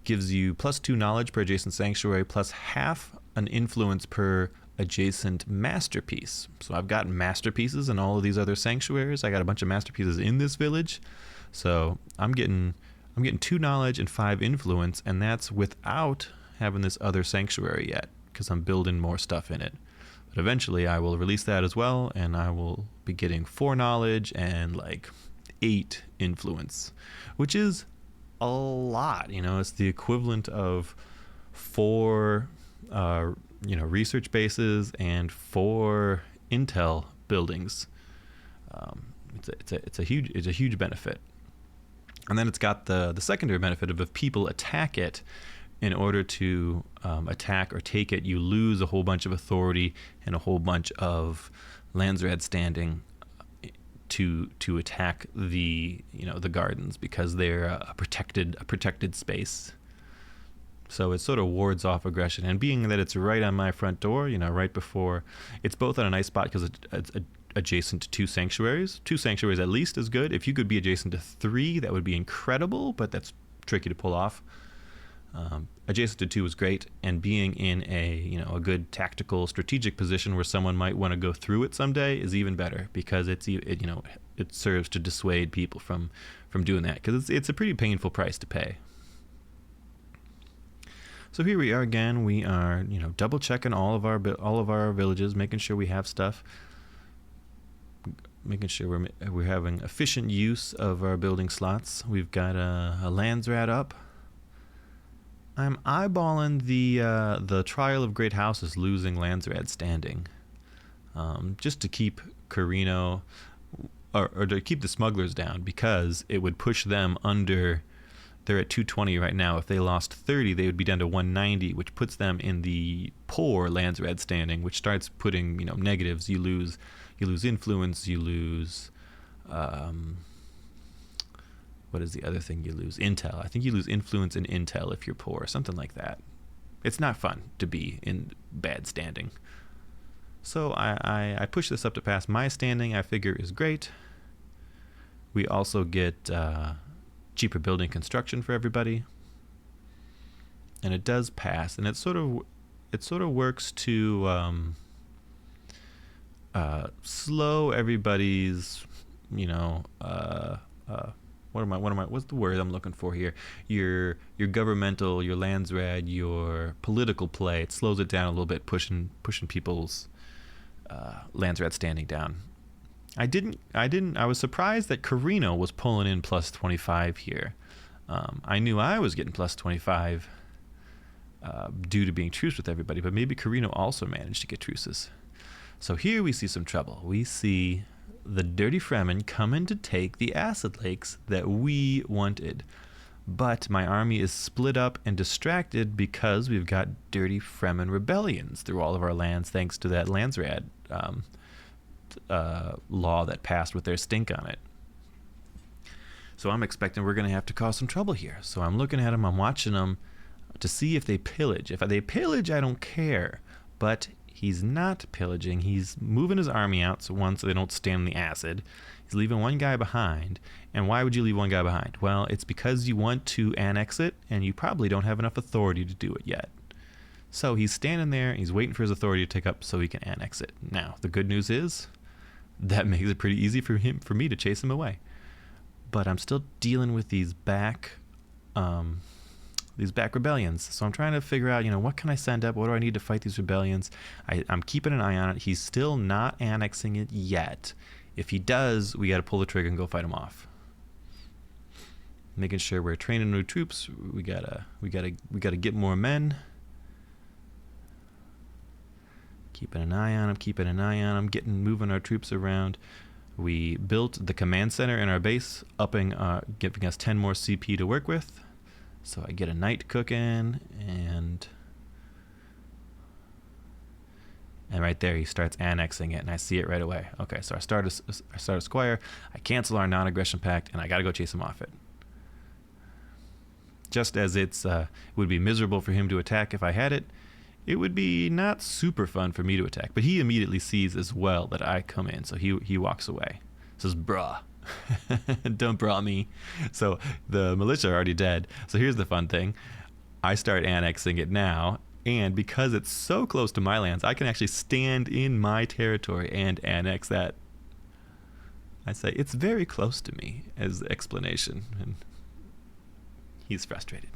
Gives you +2 knowledge per adjacent sanctuary, plus half an influence per adjacent masterpiece. So I've got masterpieces in all of these other sanctuaries. I got a bunch of masterpieces in this village. So I'm getting 2 knowledge and 5 influence, and that's without having this other sanctuary yet, because I'm building more stuff in it. But eventually I will release that as well, and I will be getting 4 knowledge and like 8 influence, which is a lot. It's the equivalent of 4 research bases and 4 intel buildings. It's a huge benefit. And then it's got the secondary benefit of if people attack it, in order to attack or take it, you lose a whole bunch of authority and a whole bunch of Landsrad standing to attack the gardens, because they're a protected space. So it sort of wards off aggression. And being that it's right on my front door, right before, it's both on a nice spot because it's adjacent to 2 sanctuaries. 2 sanctuaries at least is good. If you could be adjacent to 3, that would be incredible, but that's tricky to pull off. Adjacent to 2 is great, and being in a good tactical strategic position where someone might want to go through it someday is even better, because it serves to dissuade people from doing that, because it's a pretty painful price to pay. So here we are again. We are double checking all of our villages, making sure we have stuff, making sure we're having efficient use of our building slots. We've got a Landsrad up. I'm eyeballing the Trial of Great Houses losing Landsrad standing, just to keep Carino, or to keep the smugglers down, because it would push them under. They're at 220 right now. If they lost 30, they would be down to 190, which puts them in the poor Landsrad standing, which starts putting negatives. You lose influence. You lose. What is the other thing you lose? Intel. I think you lose influence and intel if you're poor, something like that. It's not fun to be in bad standing. So I push this up to pass. My standing, I figure, is great. We also get cheaper building construction for everybody, and it does pass. And it sort of works to slow everybody's what's the word I'm looking for here? Your governmental, your Landsrad, your political play. It slows it down a little bit, pushing people's Landsrad standing down. I was surprised that Carino was pulling in +25 here. I knew I was getting +25 due to being truce with everybody, but maybe Carino also managed to get truces. So here we see some trouble. We see the dirty Fremen coming to take the acid lakes that we wanted. But my army is split up and distracted because we've got dirty Fremen rebellions through all of our lands, thanks to that Landsrad law that passed with their stink on it. So I'm expecting we're going to have to cause some trouble here. So I'm looking at them, I'm watching them to see if they pillage. If they pillage, I don't care. But he's not pillaging. He's moving his army out so they don't stand the acid. He's leaving one guy behind. And why would you leave one guy behind? Well, it's because you want to annex it, and you probably don't have enough authority to do it yet. So he's standing there, he's waiting for his authority to take up so he can annex it. Now, the good news is that makes it pretty easy for me to chase him away. But I'm still dealing with these back rebellions. So I'm trying to figure out, what can I send up? What do I need to fight these rebellions? I'm keeping an eye on it. He's still not annexing it yet. If he does, we got to pull the trigger and go fight him off. Making sure we're training new troops. We gotta get more men. Keeping an eye on him. Moving our troops around. We built the command center in our base, giving us 10 more CP to work with. So I get a night cooking, and And right there, he starts annexing it, and I see it right away. Okay, so I start a squire. I cancel our non-aggression pact, and I got to go chase him off it. Just as it would be miserable for him to attack if I had it, it would be not super fun for me to attack. But he immediately sees as well that I come in, so he walks away. Says, bruh. Don't bra me. So the militia are already dead. So here's the fun thing. I start annexing it now, and because it's so close to my lands, I can actually stand in my territory and annex that. I say, it's very close to me as explanation, and he's frustrated.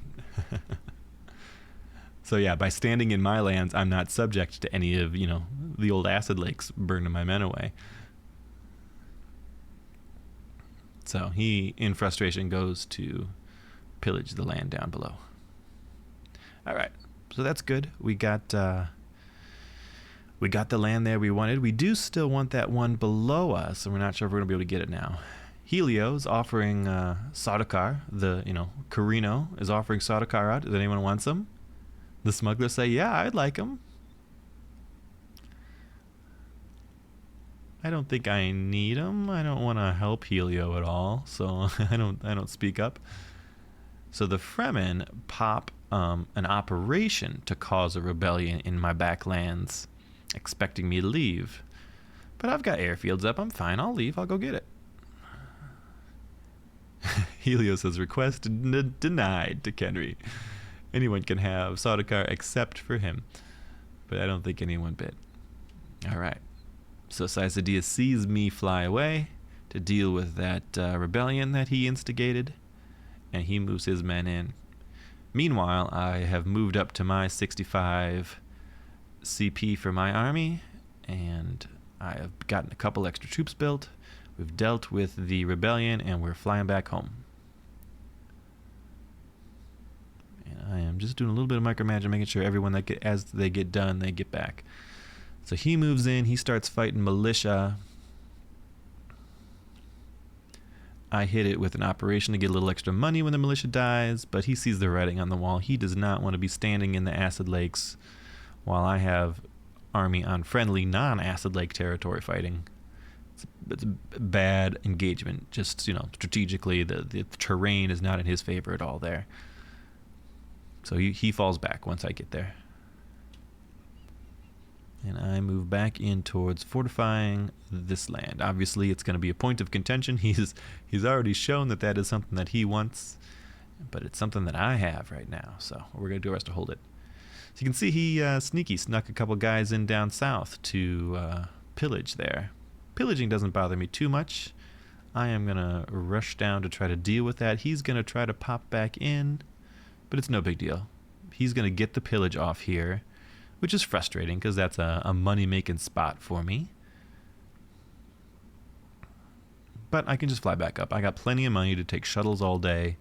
So yeah, by standing in my lands, I'm not subject to any of, the old acid lakes burning my men away. So he, in frustration, goes to pillage the land down below. All right, so that's good. We got the land there we wanted. We do still want that one below us, and we're not sure if we're going to be able to get it now. Helio's offering Sardaukar, Carino is offering Sardaukar out. Does anyone want some? The smugglers say, yeah, I'd like them. I don't think I need them. I don't want to help Helio at all, so I don't speak up. So the Fremen pop an operation to cause a rebellion in my backlands, expecting me to leave. But I've got airfields up. I'm fine. I'll leave. I'll go get it. Helio says, request denied to Kenri. Anyone can have Sardaukar except for him. But I don't think anyone bid. All right. So Psycedilla sees me fly away to deal with that rebellion that he instigated, and he moves his men in. Meanwhile, I have moved up to my 65 CP for my army, and I have gotten a couple extra troops built. We've dealt with the rebellion, and we're flying back home. And I am just doing a little bit of micromanaging, making sure everyone as they get done, they get back. So he moves in, he starts fighting militia. I hit it with an operation to get a little extra money when the militia dies, but he sees the writing on the wall. He does not want to be standing in the acid lakes while I have army on friendly, non-acid lake territory fighting. It's a bad engagement. Just, strategically, the terrain is not in his favor at all there. So he falls back once I get there. And I move back in towards fortifying this land. Obviously, it's going to be a point of contention. He's already shown that is something that he wants, but it's something that I have right now. So we're going to do our best to hold it. So you can see he snuck a couple guys in down south to pillage there. Pillaging doesn't bother me too much. I am going to rush down to try to deal with that. He's going to try to pop back in, but it's no big deal. He's going to get the pillage off here, which is frustrating because that's a money-making spot for me. But I can just fly back up. I got plenty of money to take shuttles all day.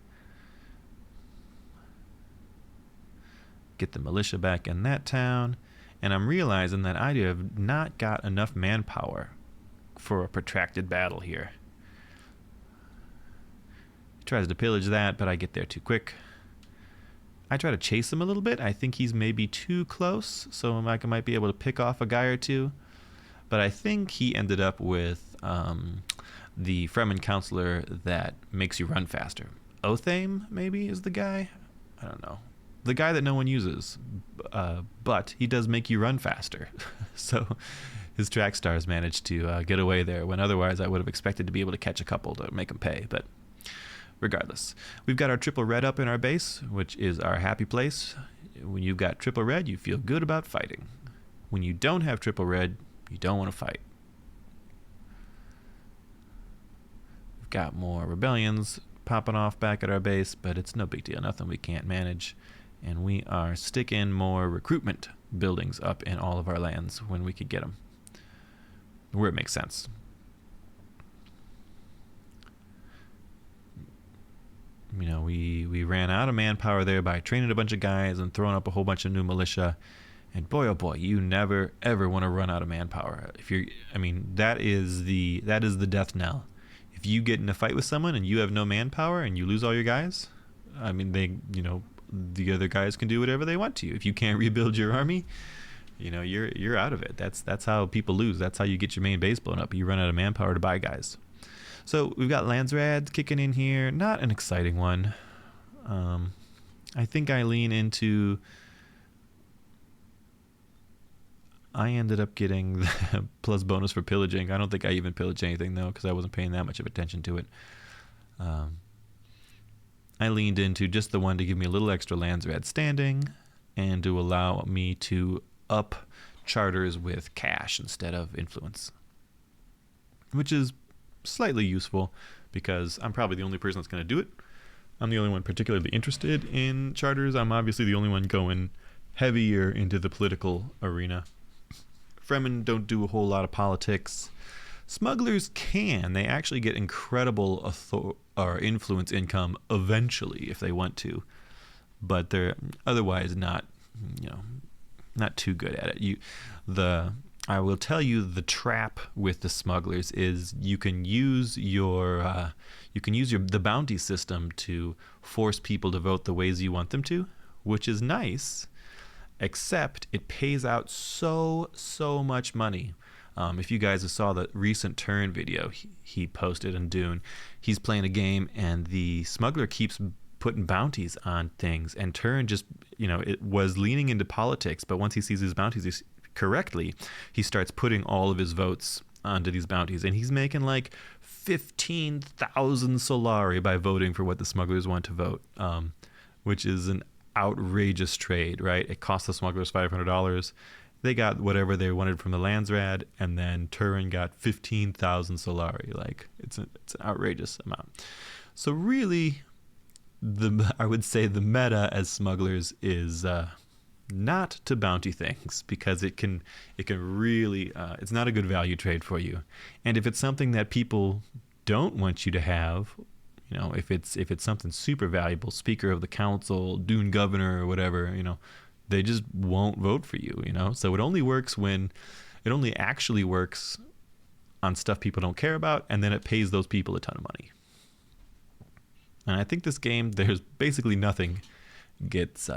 Get the militia back in that town. And I'm realizing that I have not got enough manpower for a protracted battle here. He tries to pillage that, but I get there too quick. I try to chase him a little bit. I think he's maybe too close, so I might be able to pick off a guy or two. But I think he ended up with the Fremen counselor that makes you run faster. Othame, maybe, is the guy? I don't know. The guy that no one uses. But he does make you run faster. So his track stars managed to get away there, when otherwise I would have expected to be able to catch a couple to make them pay. But regardless, we've got our triple red up in our base, which is our happy place. When you've got triple red, you feel good about fighting. When you don't have triple red, you don't want to fight. We've got more rebellions popping off back at our base, but it's no big deal, nothing we can't manage. And we are sticking more recruitment buildings up in all of our lands when we could get them, where it makes sense. We ran out of manpower there by training a bunch of guys and throwing up a whole bunch of new militia. And boy, oh boy, you never ever want to run out of manpower. That is the death knell. If you get in a fight with someone and you have no manpower and you lose all your guys, the other guys can do whatever they want to you. If you can't rebuild your army, you're out of it. That's how people lose. That's how you get your main base blown up. You run out of manpower to buy guys. So we've got Landsrad kicking in here. Not an exciting one. I think I lean into... I ended up getting the plus bonus for pillaging. I don't think I even pillaged anything, though, because I wasn't paying that much of attention to it. I leaned into just the one to give me a little extra Landsrad standing and to allow me to up charters with cash instead of influence, which is slightly useful because I'm probably the only person that's going to do it. I'm the only one particularly interested in charters. I'm obviously the only one going heavier into the political arena. Fremen don't do a whole lot of politics. Smugglers can. They actually get incredible influence income eventually if they want to, but they're otherwise not too good at it. I will tell you the trap with the smugglers is you can use the bounty system to force people to vote the ways you want them to, which is nice, except it pays out so much money. If you guys saw the recent Turn video he posted on Dune, he's playing a game and the smuggler keeps putting bounties on things, and Turn just, it was leaning into politics, but once he sees his bounties correctly, he starts putting all of his votes onto these bounties, and he's making like 15,000 Solari by voting for what the smugglers want to vote, which is an outrageous trade, right? It cost the smugglers $500. They got whatever they wanted from the Landsrad, and then Turin got 15,000 Solari. Like, it's an outrageous amount. So really, I would say the meta as smugglers is not to bounty things, because it can really it's not a good value trade for you. And if it's something that people don't want you to have, if it's something super valuable, Speaker of the Council, Dune Governor, or whatever, they just won't vote for you, So it only actually works on stuff people don't care about, and then it pays those people a ton of money. And I think this game, there's basically nothing gets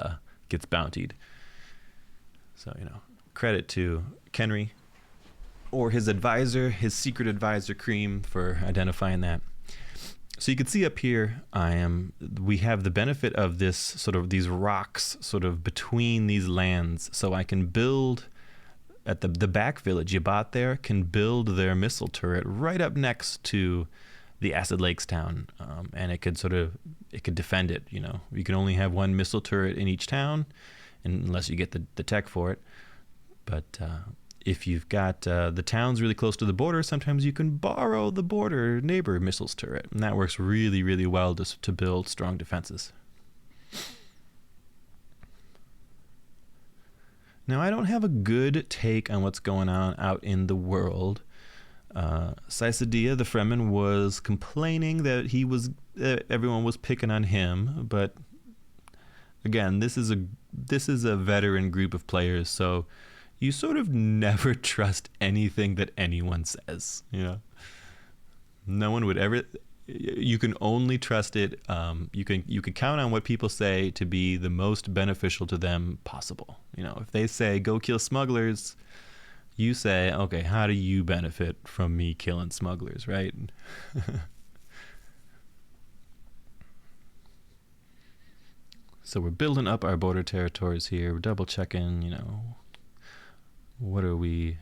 bountied. So, credit to Kenri or his advisor, his secret advisor Cream, for identifying that. So you can see up here, we have the benefit of this these rocks sort of between these lands. So I can build at the back village you bought there, can build their missile turret right up next to the Acid Lakes town, and it could defend it. You can only have one missile turret in each town, unless you get the tech for it. But if you've got the towns really close to the border, sometimes you can borrow the border neighbor missiles turret, and that works really, really well to build strong defenses. Now, I don't have a good take on what's going on out in the world. Psycedilla, the Fremen, was complaining that everyone was picking on him, but again, this is a veteran group of players, so you sort of never trust anything that anyone says. No one would ever. You can only trust it. You can count on what people say to be the most beneficial to them possible. If they say go kill smugglers, you say, okay, how do you benefit from me killing smugglers, right? So we're building up our border territories here. We're double checking, what are we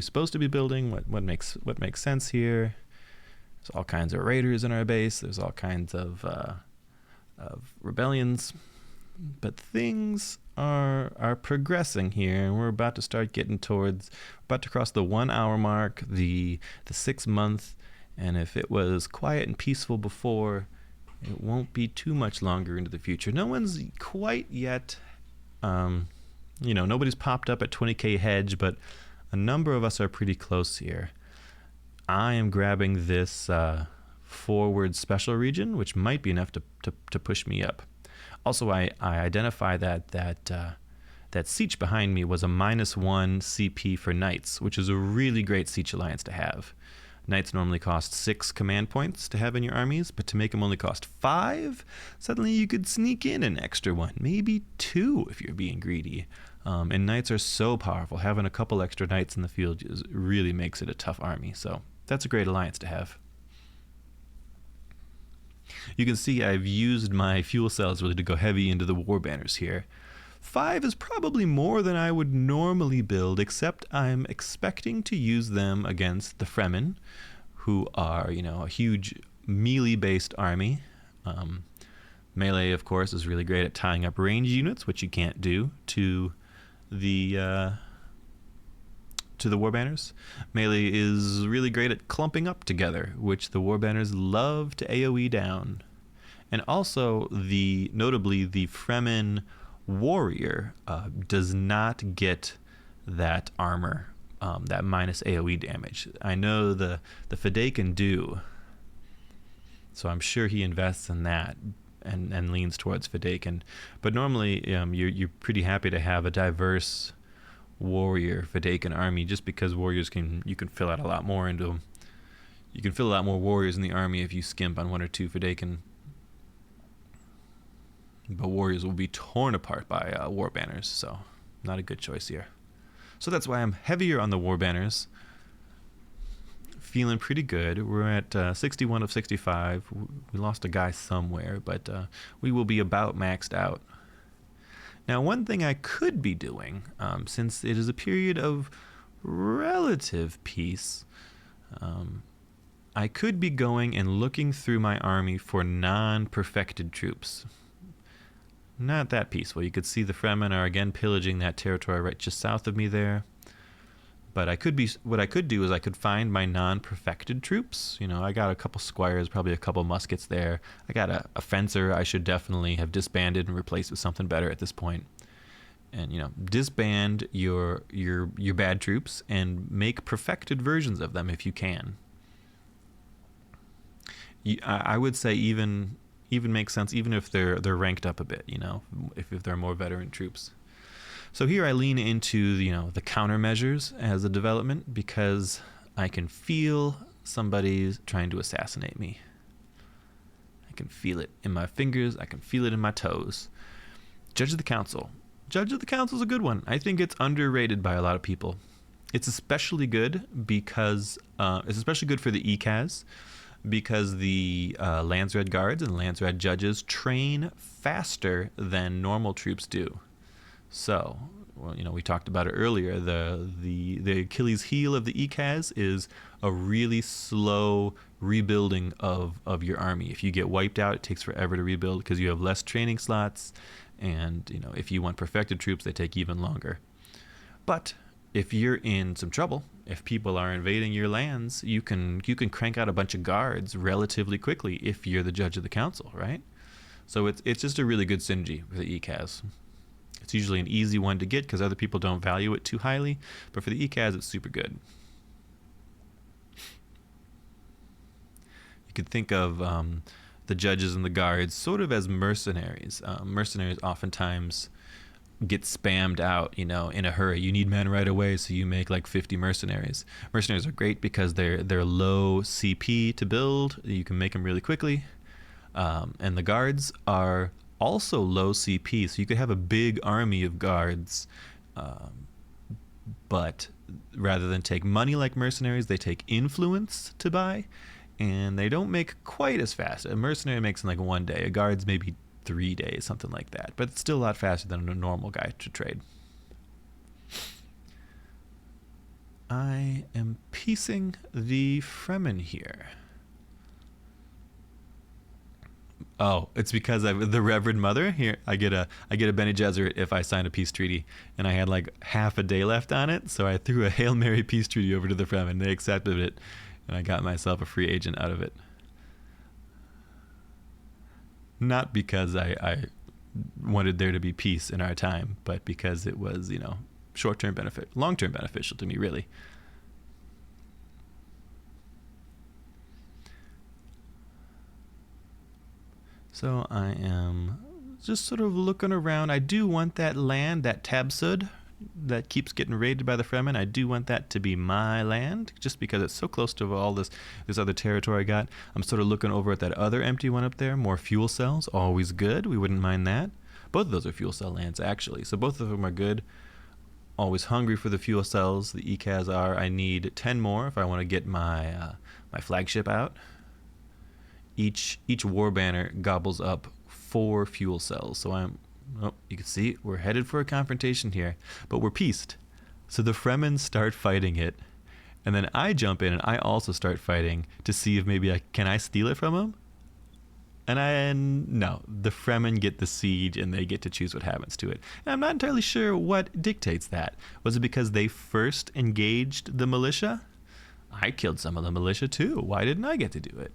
supposed to be building? What makes sense here? There's all kinds of raiders in our base. There's all kinds of rebellions, but things are progressing here, and we're about to start about to cross the 1 hour mark, the 6 month, and if it was quiet and peaceful before, it won't be too much longer into the future. No one's quite yet, nobody's popped up at 20k hedge, but a number of us are pretty close here. I am grabbing this forward special region, which might be enough to push me up. Also, I identify that siege behind me was a -1 CP for knights, which is a really great siege alliance to have. Knights normally cost 6 command points to have in your armies, but to make them only cost 5, suddenly you could sneak in an extra one, maybe 2 if you're being greedy. And knights are so powerful. Having a couple extra knights in the field really makes it a tough army. So that's a great alliance to have. You can see I've used my fuel cells really to go heavy into the war banners here. 5 is probably more than I would normally build, except I'm expecting to use them against the Fremen, who are, a huge melee-based army. Melee, of course, is really great at tying up range units, which you can't do to the war banners. Melee is really great at clumping up together, which the war banners love to AoE down. And also, notably, the Fremen warrior does not get that armor, that minus AoE damage. I know the Fedaykin do, so I'm sure he invests in that and leans towards Fedaykin. But normally, you're pretty happy to have a diverse warrior Fedaykin army, just because warriors you can fill out a lot more into them. You can fill a lot more warriors in the army if you skimp on 1 or 2 Fedaykin. But warriors will be torn apart by war banners, so not a good choice here. So that's why I'm heavier on the war banners. Feeling pretty good. We're at 61 of 65. We lost a guy somewhere, but we will be about maxed out. Now, one thing I could be doing, since it is a period of relative peace, I could be going and looking through my army for non-perfected troops. Not that peaceful. You could see the Fremen are again pillaging that territory right just south of me there. But what I could do is I could find my non-perfected troops. I got a couple squires, probably a couple muskets there. I got a fencer I should definitely have disbanded and replaced with something better at this point. And disband your bad troops and make perfected versions of them if you can. I would say even makes sense even if they're ranked up a bit, if they're more veteran troops. So here I lean into the countermeasures as a development, because I can feel somebody's trying to assassinate me. I can feel it in my fingers, I can feel it in my toes. Judge of the Council. Judge of the Council is a good one. I think it's underrated by a lot of people. It's especially good because it's especially good for the Ecaz, because the Landsred guards and Landsred judges train faster than normal troops do. So, we talked about it earlier. The Achilles heel of the Ecaz is a really slow rebuilding of your army. If you get wiped out, it takes forever to rebuild because you have less training slots, and if you want perfected troops, they take even longer. But if you're in some trouble, if people are invading your lands, you can crank out a bunch of guards relatively quickly if you're the judge of the council, right? So it's just a really good synergy with the Ecaz. It's usually an easy one to get because other people don't value it too highly, but for the Ecaz, it's super good. You could think of the judges and the guards sort of as mercenaries. Mercenaries oftentimes get spammed out, in a hurry. You need men right away, so you make like 50 mercenaries. Mercenaries are great because they're low CP to build. You can make them really quickly. And the guards are also low CP, so you could have a big army of guards, but rather than take money like mercenaries, they take influence to buy, and they don't make quite as fast. A mercenary makes in like 1 day. A guard's maybe 3 days, something like that, but it's still a lot faster than a normal guy to trade. I am piecing the Fremen here. Oh, it's because the Reverend Mother here. I get a Bene Gesserit if I sign a peace treaty, and I had like half a day left on it, so I threw a Hail Mary peace treaty over to the Fremen. They accepted it, and I got myself a free agent out of it. Not because I wanted there to be peace in our time, but because it was, short-term benefit, long-term beneficial to me, really. So I am just sort of looking around. I do want that land, that Tabsud, that keeps getting raided by the Fremen. I do want that to be my land, just because it's so close to all this other territory I got. I'm sort of looking over at that other empty one up there. More fuel cells, always good. We wouldn't mind that. Both of those are fuel cell lands, actually. So both of them are good. always hungry for the fuel cells. The Ecaz are. I need 10 more if I want to get my my flagship out. Each war banner gobbles up 4 fuel cells. So you can see we're headed for a confrontation here, but we're pieced. So the Fremen start fighting it, and then I jump in and I also start fighting to see if maybe can I steal it from them. And no, the Fremen get the siege and they get to choose what happens to it. And I'm not entirely sure what dictates that. Was it because they first engaged the militia? I killed some of the militia too. Why didn't I get to do it?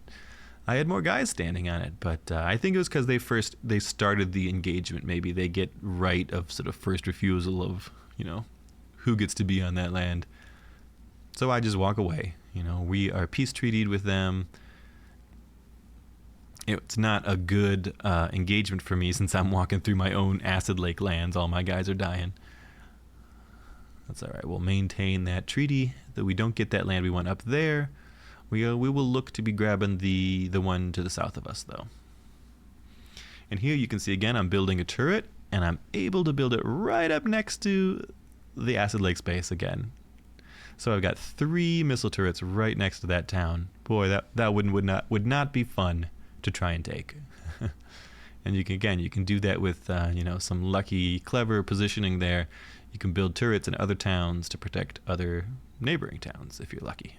I had more guys standing on it, but I think it was because they started the engagement. Maybe they get right of sort of first refusal of, who gets to be on that land. So I just walk away. We are peace treated with them. It's not a good engagement for me since I'm walking through my own acid lake lands. All my guys are dying. That's all right. We'll maintain that treaty that we don't get that land we want up there. We will look to be grabbing the one to the south of us, though. And here you can see again I'm building a turret, and I'm able to build it right up next to the acid lake space again. So I've got 3 missile turrets right next to that town. Boy, that would not be fun to try and take. And you can do that with some lucky, clever positioning there. You can build turrets in other towns to protect other neighboring towns if you're lucky.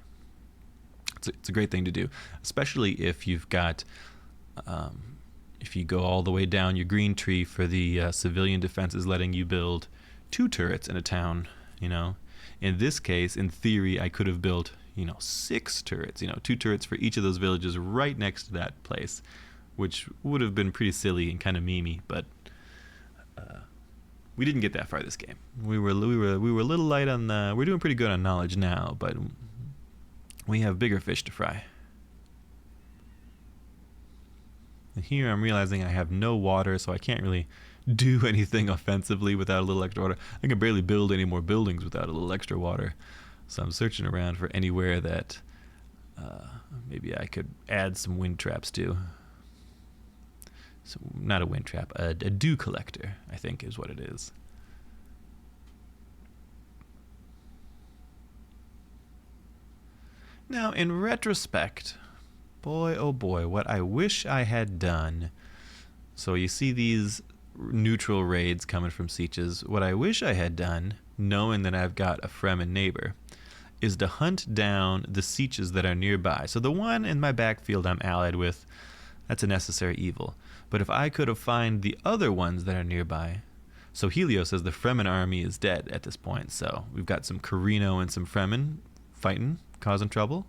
It's a great thing to do, especially if you've got if you go all the way down your green tree for the civilian defenses, letting you build 2 turrets in a town. In this case, in theory, I could have built 6 turrets, 2 turrets for each of those villages right next to that place, which would have been pretty silly and kind of memey, but we didn't get that far this game. We were a little light on we're doing pretty good on knowledge now, but we have bigger fish to fry. And here I'm realizing I have no water, so I can't really do anything offensively without a little extra water. I can barely build any more buildings without a little extra water. So I'm searching around for anywhere that maybe I could add some wind traps to. So not a wind trap, a dew collector, I think is what it is. Now, in retrospect, boy, oh boy, what I wish I had done. So you see these neutral raids coming from sieges. What I wish I had done, knowing that I've got a Fremen neighbor, is to hunt down the sieges that are nearby. So the one in my backfield I'm allied with, that's a necessary evil. But if I could have found the other ones that are nearby, so Helio says the Fremen army is dead at this point. So we've got some Carino and some Fremen fighting, causing trouble.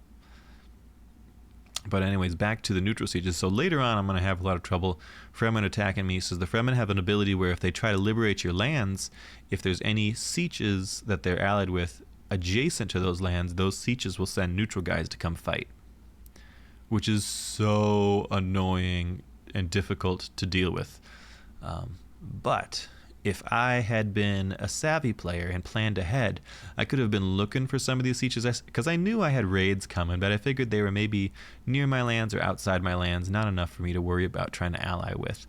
But anyways, back to the neutral sieges. So later on, I'm going to have a lot of trouble Fremen attacking me. So the Fremen have an ability where if they try to liberate your lands, if there's any sieges that they're allied with adjacent to those lands, those sieges will send neutral guys to come fight, which is so annoying and difficult to deal with. But if I had been a savvy player and planned ahead, I could have been looking for some of these sieges, because I knew I had raids coming, but I figured they were maybe near my lands or outside my lands, not enough for me to worry about trying to ally with.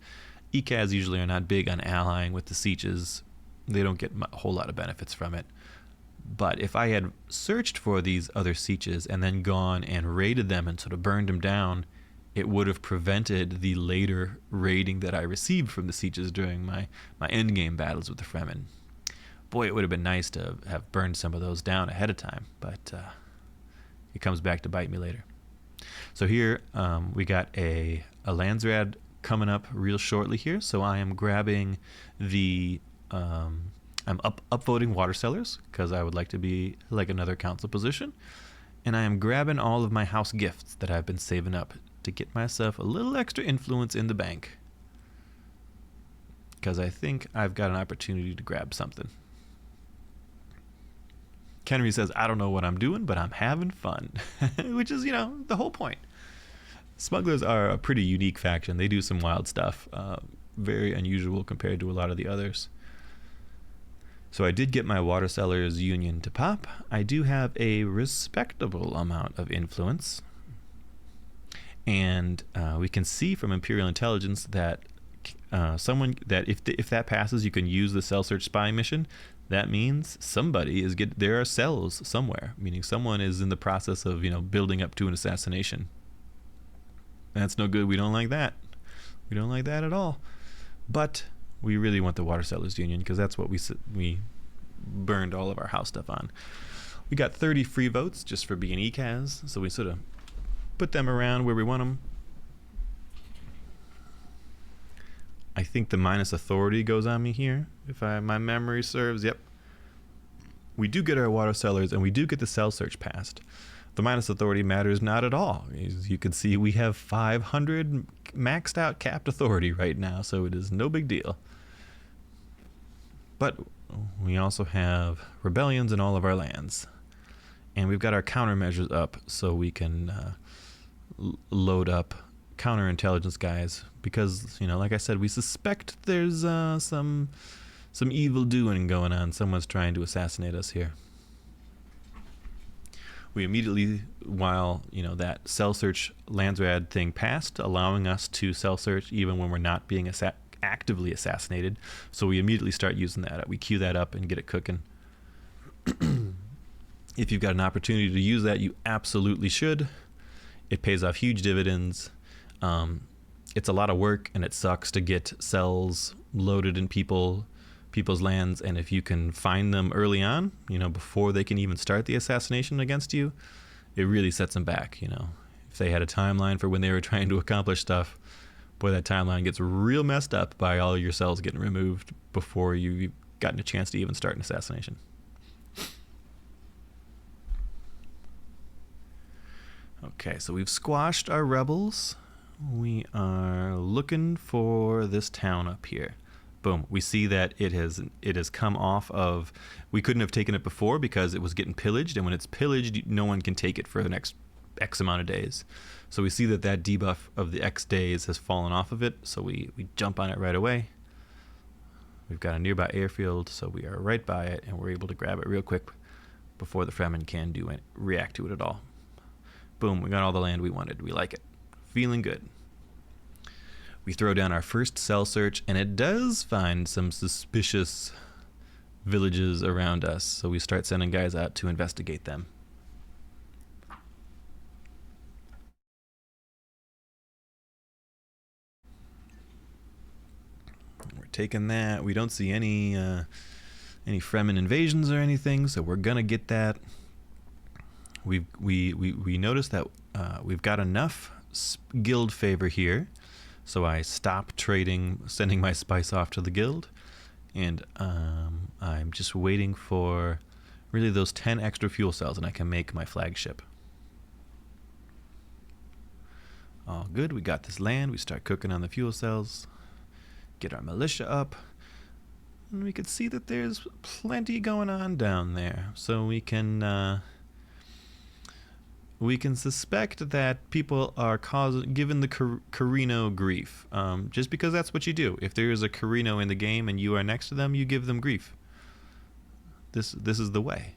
Ecaz usually are not big on allying with the sieges. They don't get a whole lot of benefits from it. But if I had searched for these other sieges and then gone and raided them and sort of burned them down, it would have prevented the later raiding that I received from the sieges during my endgame battles with the Fremen. Boy, it would have been nice to have burned some of those down ahead of time, but it comes back to bite me later. So here we got a Landsrad coming up real shortly here, so I am grabbing the... I'm upvoting water cellars because I would like to be like another council position, and I am grabbing all of my house gifts that I've been saving up to get myself a little extra influence in the bank, because I think I've got an opportunity to grab something. Kenri says, I don't know what I'm doing, but I'm having fun, which is, the whole point. Smugglers are a pretty unique faction. They do some wild stuff, very unusual compared to a lot of the others. So I did get my Water Sellers Union to pop. I do have a respectable amount of influence. And we can see from Imperial Intelligence that someone that if that passes, you can use the cell search spy mission. That means somebody is there are cells somewhere, meaning someone is in the process of building up to an assassination. That's no good. We don't like that. We don't like that at all. But we really want the Water Sellers Union because that's what we burned all of our house stuff on. We got 30 free votes just for being Ecaz, so we sort of put them around where we want them. I think the minus authority goes on me here, if my memory serves. Yep. We do get our water cellars, and we do get the cell search passed. The minus authority matters not at all. As you can see, we have 500 maxed out capped authority right now, so it is no big deal. But we also have rebellions in all of our lands. And we've got our countermeasures up, so we can load up counterintelligence guys, because like I said, we suspect there's some evil doing going on. Someone's trying to assassinate us here. We immediately, while that cell search Landsrad thing passed, allowing us to cell search even when we're not being actively assassinated, so we immediately start using that. We queue that up and get it cooking. If you've got an opportunity to use that, you absolutely should. It pays off huge dividends. It's a lot of work, and it sucks to get cells loaded in people's lands, and if you can find them early on, before they can even start the assassination against you, it really sets them back. If they had a timeline for when they were trying to accomplish stuff, boy, that timeline gets real messed up by all your cells getting removed before you've gotten a chance to even start an assassination. Okay, so we've squashed our rebels. We are looking for this town up here. Boom. We see that it has come off of. We couldn't have taken it before because it was getting pillaged, and when it's pillaged, no one can take it for the next X amount of days. So we see that debuff of the X days has fallen off of it, so we jump on it right away. We've got a nearby airfield, so we are right by it, and we're able to grab it real quick before the Fremen can react to it at all. Boom, we got all the land we wanted. We like it. Feeling good. We throw down our first cell search, and it does find some suspicious villages around us, so we start sending guys out to investigate them. We're taking that. We don't see any Fremen invasions or anything, so we're gonna get that. We noticed that we've got enough guild favor here, so I stop sending my spice off to the guild, and I'm just waiting for really those 10 extra fuel cells, and I can make my flagship. All good. We got this land. We start cooking on the fuel cells, get our militia up, and we can see that there's plenty going on down there, so we can suspect that people are giving the Carino grief, just because that's what you do. If there is a Carino in the game and you are next to them, you give them grief. This is the way.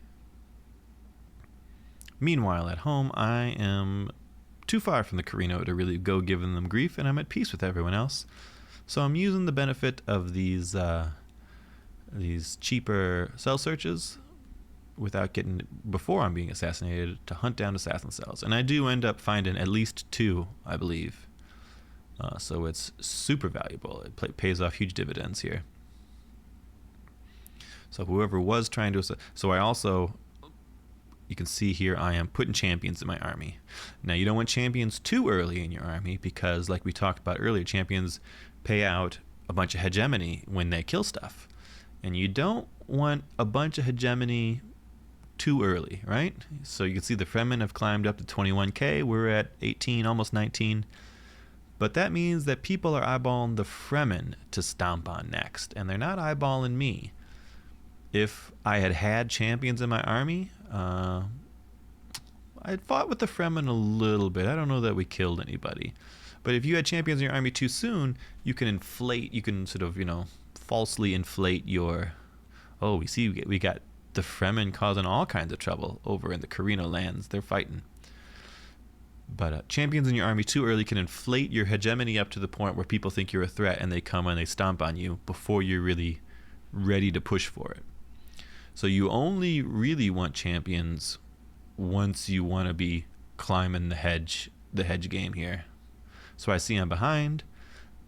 Meanwhile, at home, I am too far from the Carino to really go giving them grief, and I'm at peace with everyone else. So I'm using the benefit of these cheaper cell searches before I'm being assassinated, to hunt down assassin cells. And I do end up finding at least 2, I believe. So it's super valuable. It pays off huge dividends here. So whoever was trying to... So I also... You can see here I am putting champions in my army. Now, you don't want champions too early in your army because, like we talked about earlier, champions pay out a bunch of hegemony when they kill stuff. And you don't want a bunch of hegemony too early, right? So you can see the Fremen have climbed up to 21k. We're at 18, almost 19. But that means that people are eyeballing the Fremen to stomp on next, and they're not eyeballing me. If I had champions in my army, I'd fought with the Fremen a little bit. I don't know that we killed anybody. But if you had champions in your army too soon, you can sort of, falsely inflate your... Oh, we got the Fremen causing all kinds of trouble over in the Carino lands. They're fighting. But champions in your army too early can inflate your hegemony up to the point where people think you're a threat and they come and they stomp on you before you're really ready to push for it. So you only really want champions once you want to be climbing the hedge game here. So I see I'm behind,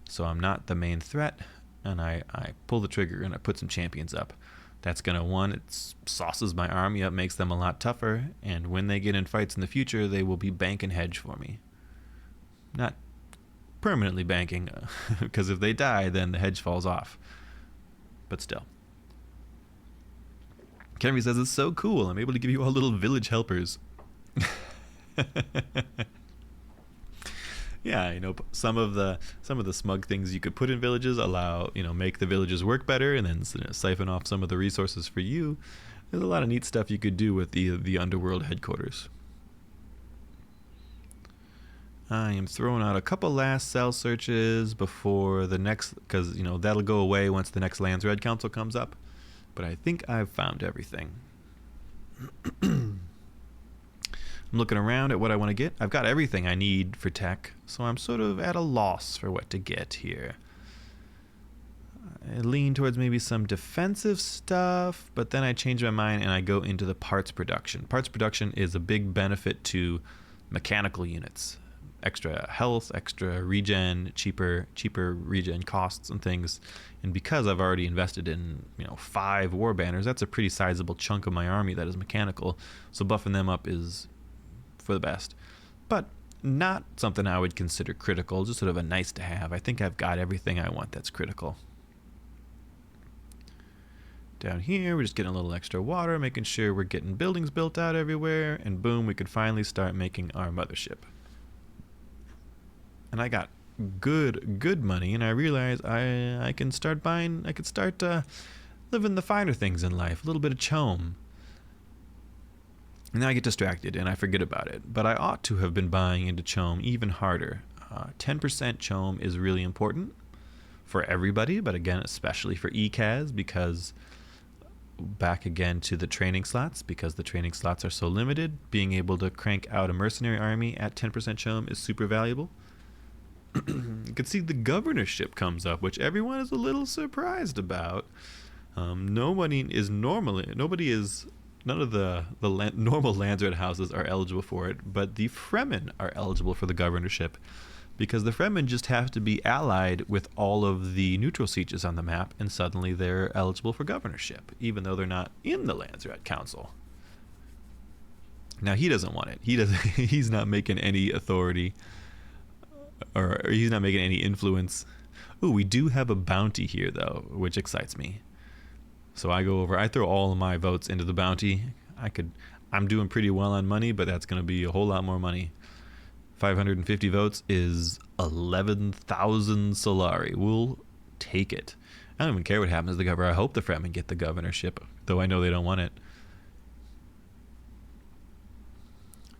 so I'm not the main threat, and I pull the trigger and I put some champions up. That's going to, one, it sauces my army up, makes them a lot tougher, and when they get in fights in the future, they will be banking hedge for me. Not permanently banking, because if they die, then the hedge falls off. But still. Kenri says, it's so cool, I'm able to give you all little village helpers. Yeah, some of the smug things you could put in villages allow, make the villages work better, and then siphon off some of the resources for you. There's a lot of neat stuff you could do with the underworld headquarters. I am throwing out a couple last cell searches before the next, because that'll go away once the next Lands Red Council comes up. But I think I've found everything. I'm looking around at what I want to get. I've got everything I need for tech, so I'm sort of at a loss for what to get here. I lean towards maybe some defensive stuff, but then I change my mind and I go into the parts production. Parts production is a big benefit to mechanical units. Extra health, extra regen, cheaper regen costs and things. And because I've already invested in 5 war banners, that's a pretty sizable chunk of my army that is mechanical. So buffing them up is for the best, but not something I would consider critical, just sort of a nice to have. I think I've got everything I want that's critical. Down here, we're just getting a little extra water, making sure we're getting buildings built out everywhere, and boom, we could finally start making our mothership. And I got good money, and I realized I can start buying, I could start living the finer things in life, a little bit of chome. And then I get distracted and I forget about it. But I ought to have been buying into chome even harder. 10% chome is really important for everybody, but again, especially for Ecaz, because back again to the training slots, because the training slots are so limited, being able to crank out a mercenary army at 10% chome is super valuable. You can see the governorship comes up, which everyone is a little surprised about. None of the normal Lands Red houses are eligible for it, but the Fremen are eligible for the governorship, because the Fremen just have to be allied with all of the neutral sieges on the map, and suddenly they're eligible for governorship, even though they're not in the Lands Red Council. Now he doesn't want it. He's not making any authority, or he's not making any influence. Ooh, we do have a bounty here though, which excites me. So I throw all of my votes into the bounty. I'm doing pretty well on money, but that's going to be a whole lot more money. 550 votes is 11,000 Solari. We'll take it. I don't even care what happens to the governor. I hope the Fremen get the governorship, though I know they don't want it.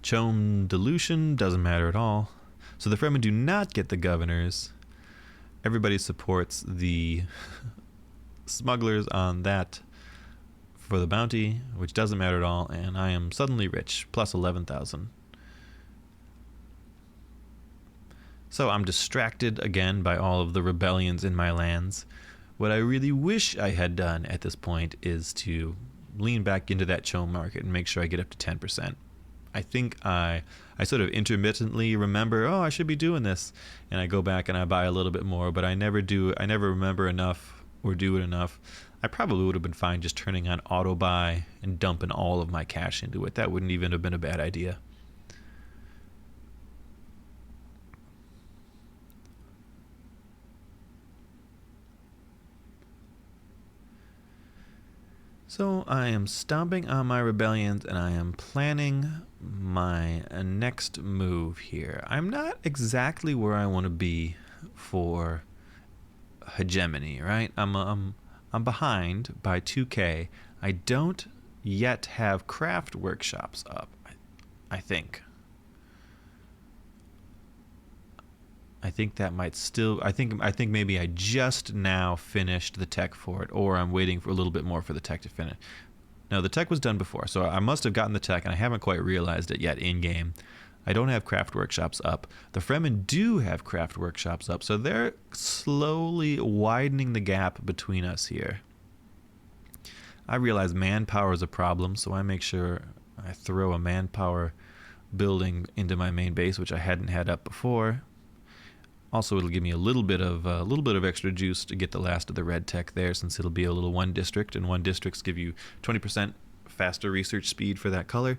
Chome dilution doesn't matter at all. So the Fremen do not get the governors. Everybody supports the smugglers on that for the bounty, which doesn't matter at all, and I am suddenly rich, plus 11,000. So I'm distracted again by all of the rebellions in my lands. What I really wish I had done at this point is to lean back into that chome market and make sure I get up to 10%. I think I sort of intermittently remember, I should be doing this, and I go back and I buy a little bit more, but I never remember enough or do it enough. I probably would have been fine just turning on auto buy and dumping all of my cash into it. That wouldn't even have been a bad idea. So I am stomping on my rebellions and I am planning my next move here. I'm not exactly where I want to be for hegemony, right? I'm behind by 2K. I don't yet have craft workshops up, I think. I think that might still, I think maybe I just now finished the tech for it, or I'm waiting for a little bit more for the tech to finish. No, the tech was done before, so I must have gotten the tech, and I haven't quite realized it yet in-game. I don't have craft workshops up. The Fremen do have craft workshops up, so they're slowly widening the gap between us here. I realize manpower is a problem, so I make sure I throw a manpower building into my main base, which I hadn't had up before. Also, it'll give me a little bit of extra juice to get the last of the red tech there, since it'll be a little one district, and one districts give you 20% faster research speed for that color.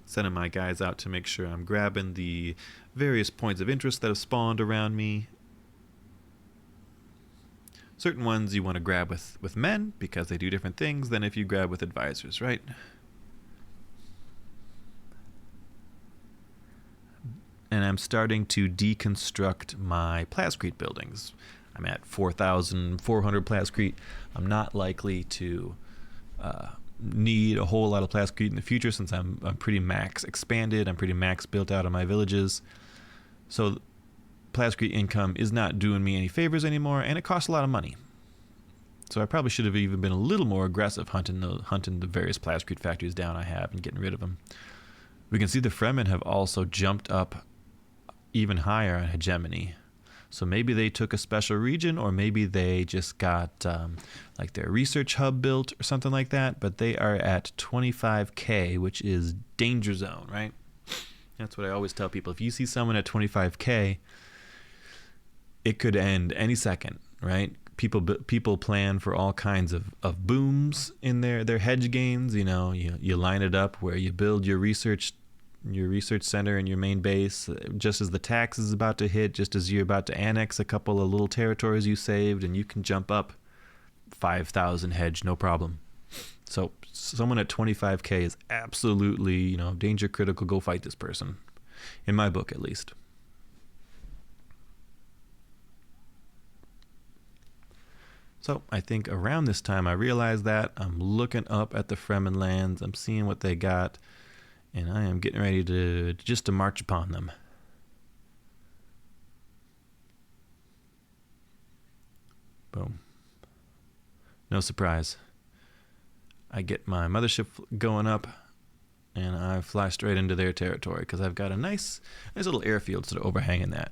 Sending my guys out to make sure I'm grabbing the various points of interest that have spawned around me. Certain ones you want to grab with men because they do different things than if you grab with advisors, right? And I'm starting to deconstruct my plascrete buildings. I'm at 4,400 plascrete. I'm not likely to need a whole lot of plascrete in the future, since I'm pretty max expanded. I'm pretty max built out of my villages. So plascrete income is not doing me any favors anymore, and it costs a lot of money. So I probably should have even been a little more aggressive hunting the various plascrete factories down I have and getting rid of them. We can see the Fremen have also jumped up even higher on hegemony. So maybe they took a special region, or maybe they just got like their research hub built or something like that. But they are at 25k, which is danger zone, right? That's what I always tell people. If you see someone at 25k, it could end any second, right? People plan for all kinds of booms in their hedge gains. You know, you line it up where you build your research center and your main base just as the tax is about to hit, just as you're about to annex a couple of little territories you saved, and you can jump up 5,000 hedge, no problem. So someone at 25k is absolutely, you know, danger critical. Go fight this person, in my book at least. So I think around this time I realized that. I'm looking up at the Fremen lands, I'm seeing what they got, and I am getting ready to march upon them. Boom. No surprise. I get my mothership going up, and I fly straight into their territory because I've got a nice little airfield sort of overhanging that.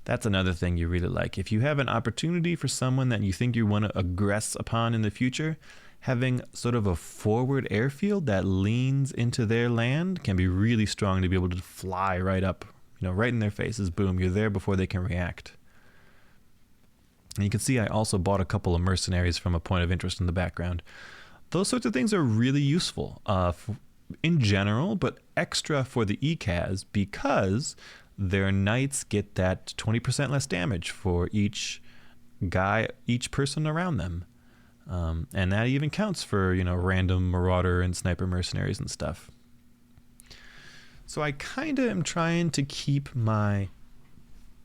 That's another thing you really like. If you have an opportunity for someone that you think you want to aggress upon in the future, having sort of a forward airfield that leans into their land can be really strong to be able to fly right up, you know, right in their faces. Boom, you're there before they can react. And you can see I also bought a couple of mercenaries from a point of interest in the background. Those sorts of things are really useful in general, but extra for the Ecaz because their knights get that 20% less damage for each person around them. And that even counts for, you know, random marauder and sniper mercenaries and stuff. So I kind of am trying to keep my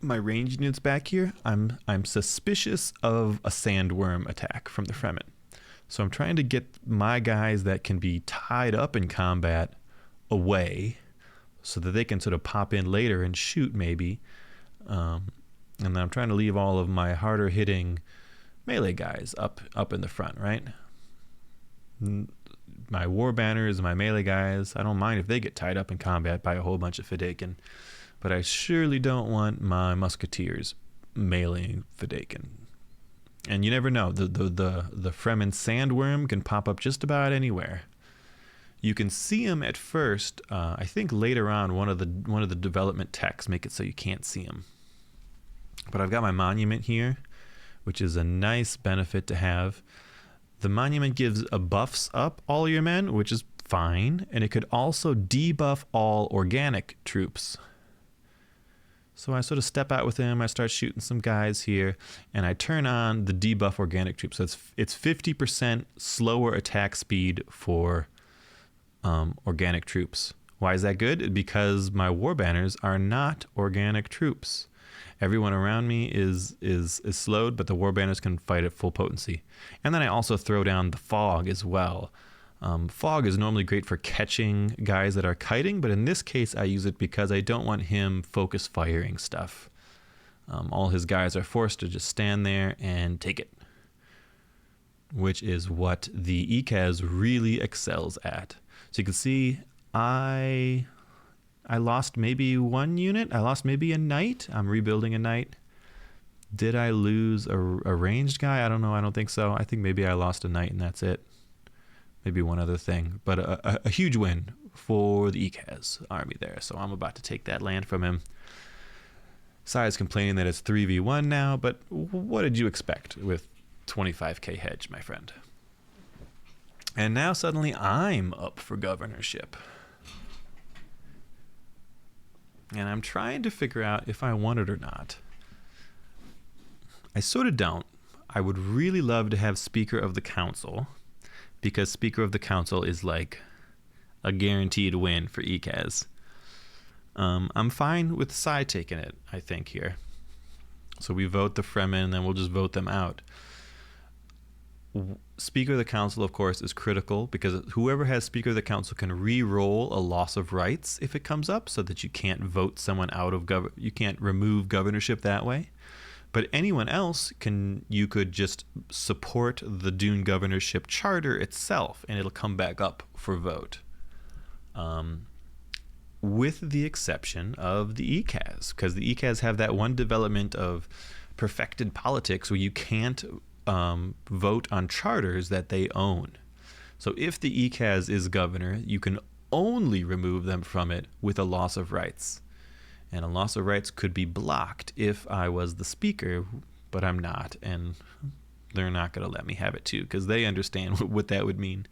range units back here. I'm suspicious of a sandworm attack from the Fremen. So I'm trying to get my guys that can be tied up in combat away so that they can sort of pop in later and shoot maybe. And then I'm trying to leave all of my harder hitting melee guys up in the front, right? My war banners, my melee guys, I don't mind if they get tied up in combat by a whole bunch of Fedaykin, but I surely don't want my musketeers meleeing Fedaykin. And you never know, the Fremen sandworm can pop up just about anywhere. You can see him at first. I think later on one of the development techs make it so you can't see him. But I've got my monument here, which is a nice benefit to have. The monument gives a buffs up all your men, which is fine, and it could also debuff all organic troops. So I sort of step out with him, I start shooting some guys here, and I turn on the debuff organic troops. So it's 50% slower attack speed for organic troops. Why is that good? Because my war banners are not organic troops. Everyone around me is slowed, but the war banners can fight at full potency. And then I also throw down the fog as well. Fog is normally great for catching guys that are kiting, but in this case I use it because I don't want him focus firing stuff. All his guys are forced to just stand there and take it, which is what the Ecaz really excels at. So you can see I lost maybe one unit. I lost maybe a knight. I'm rebuilding a knight. Did I lose a ranged guy? I don't know. I don't think so. I think maybe I lost a knight and that's it. Maybe one other thing. But a huge win for the Ecaz army there. So I'm about to take that land from him. Sai's complaining that it's 3v1 now, but what did you expect with 25k hedge, my friend? And now suddenly I'm up for governorship. And I'm trying to figure out if I want it or not. I sort of don't. I would really love to have Speaker of the Council, because Speaker of the Council is like a guaranteed win for Ecaz. I'm fine with Psy taking it, I think, here. So we vote the Fremen, and then we'll just vote them out. Speaker of the Council, of course, is critical, because whoever has Speaker of the Council can re-roll a loss of rights if it comes up, so that you can't vote someone out of you can't remove governorship that way. But anyone else you could just support the Dune governorship charter itself, and it'll come back up for vote. With the exception of the Ecaz, because the Ecaz have that one development of perfected politics where you can't vote on charters that they own. So if the Ecaz is governor, you can only remove them from it with a loss of rights. And a loss of rights could be blocked if I was the speaker, but I'm not, and they're not going to let me have it too, because they understand what that would mean.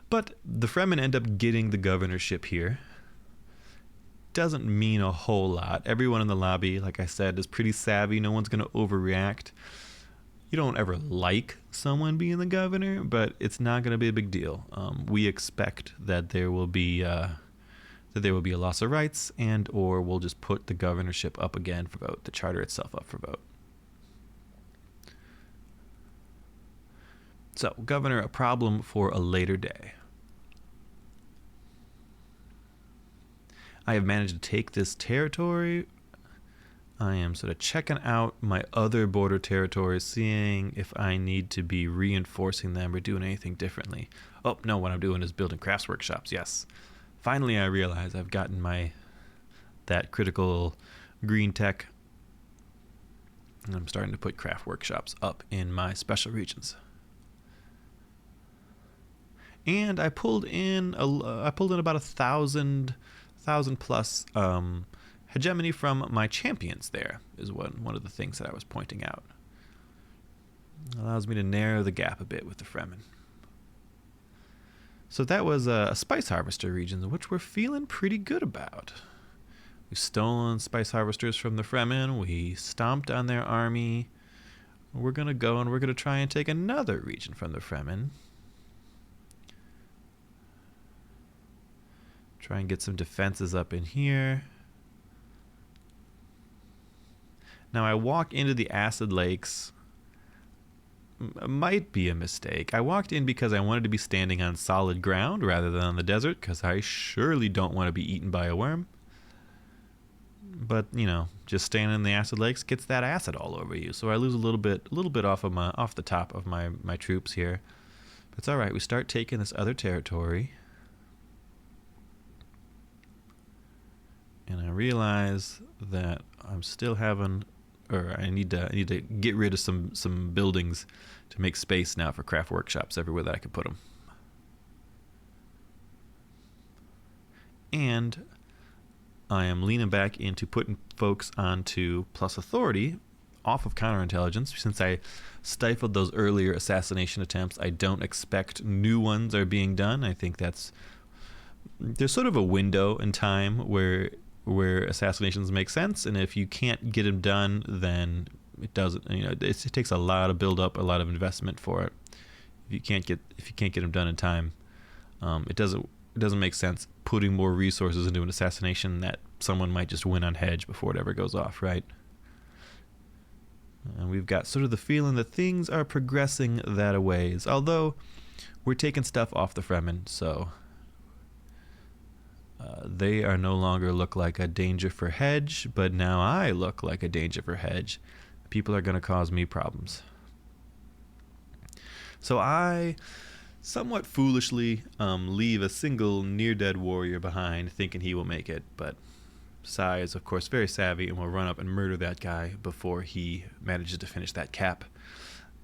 But the Fremen end up getting the governorship here. Doesn't mean a whole lot. Everyone in the lobby, like I said, is pretty savvy. No one's going to overreact. You don't ever like someone being the governor, but it's not going to be a big deal. We expect that there will be a loss of rights, and or we'll just put the governorship up again for vote, the charter itself up for vote. So, governor, a problem for a later day. I have managed to take this territory. I am sort of checking out my other border territories, seeing if I need to be reinforcing them or doing anything differently. Oh, no, what I'm doing is building crafts workshops, yes. Finally, I realize I've gotten that critical green tech, and I'm starting to put craft workshops up in my special regions. And I pulled in about 1,000 plus hegemony from my champions. There is one of the things that I was pointing out. It allows me to narrow the gap a bit with the Fremen. So that was a spice harvester region, which we're feeling pretty good about. We've stolen spice harvesters from the Fremen. We stomped on their army. We're going to go and we're going to try and take another region from the Fremen. Try and get some defenses up in here. Now I walk into the acid lakes. Might be a mistake. I walked in because I wanted to be standing on solid ground rather than on the desert, because I surely don't want to be eaten by a worm. But, just standing in the acid lakes gets that acid all over you. So I lose a little bit off the top of my troops here. But it's all right. We start taking this other territory. And I realize that I'm still having, or I need to get rid of some buildings to make space now for craft workshops everywhere that I can put them. And I am leaning back into putting folks onto plus authority off of counterintelligence. Since I stifled those earlier assassination attempts, I don't expect new ones are being done. I think there's sort of a window in time where assassinations make sense, and if you can't get them done, then it doesn't. It takes a lot of build up, a lot of investment for it. If you can't get them done in time, it doesn't make sense putting more resources into an assassination that someone might just win on hedge before it ever goes off, right? And we've got sort of the feeling that things are progressing that a ways, although we're taking stuff off the Fremen, so they are no longer look like a danger for hedge, but now I look like a danger for hedge. People are going to cause me problems. So I somewhat foolishly leave a single near-dead warrior behind, thinking he will make it, but Psy is, of course, very savvy and will run up and murder that guy before he manages to finish that cap.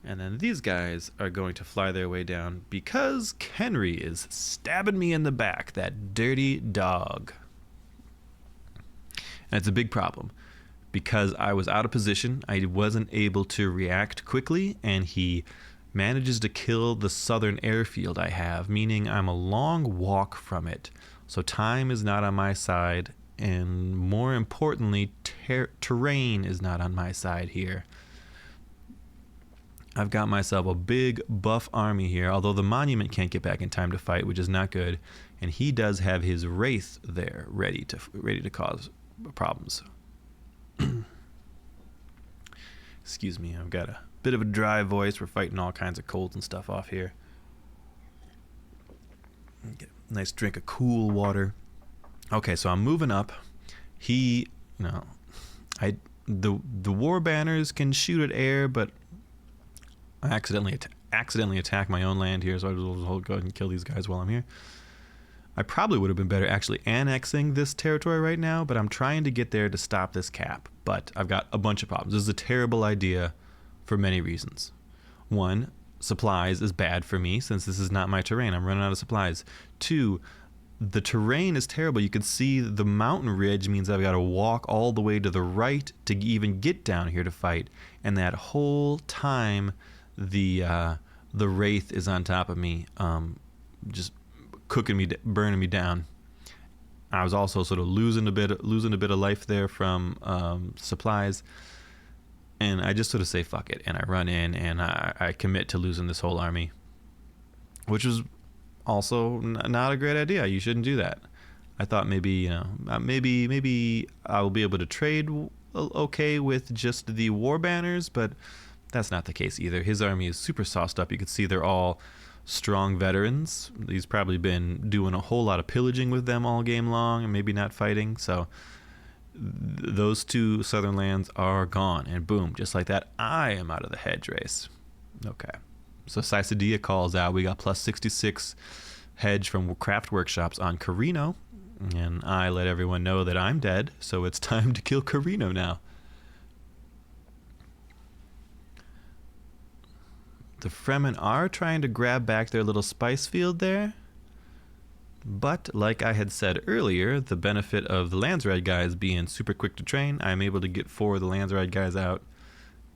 And then these guys are going to fly their way down because Kenri is stabbing me in the back, that dirty dog. And it's a big problem because I was out of position. I wasn't able to react quickly, and he manages to kill the southern airfield I have, meaning I'm a long walk from it. So time is not on my side, and more importantly, terrain is not on my side here. I've got myself a big buff army here, although the monument can't get back in time to fight, which is not good. And he does have his wraith there ready to cause problems. Excuse me, I've got a bit of a dry voice. We're fighting all kinds of colds and stuff off here. Get a nice drink of cool water. Okay, so I'm moving up. The war banners can shoot at air, but I accidentally attack my own land here, so I'll go ahead and kill these guys while I'm here. I probably would have been better actually annexing this territory right now, but I'm trying to get there to stop this cap. But I've got a bunch of problems. This is a terrible idea for many reasons. One, supplies is bad for me since this is not my terrain. I'm running out of supplies. Two, the terrain is terrible. You can see the mountain ridge means I've got to walk all the way to the right to even get down here to fight. And that whole time, the wraith is on top of me, just cooking me, burning me down. I was also sort of losing a bit of life there from supplies, and I just sort of say fuck it, and I run in and I commit to losing this whole army, which was also not a great idea. You shouldn't do that. I thought maybe I will be able to trade okay with just the war banners, but that's not the case either. His army is super sauced up. You can see they're all strong veterans. He's probably been doing a whole lot of pillaging with them all game long and maybe not fighting. So those two southern lands are gone, and boom, just like that, I am out of the hedge race. Okay. So Psycedilla calls out. We got plus 66 hedge from Craft Workshops on Carino, and I let everyone know that I'm dead, so it's time to kill Carino now. The Fremen are trying to grab back their little spice field there. But, like I had said earlier, the benefit of the Landsride guys being super quick to train, I'm able to get 4 of the Landsride guys out,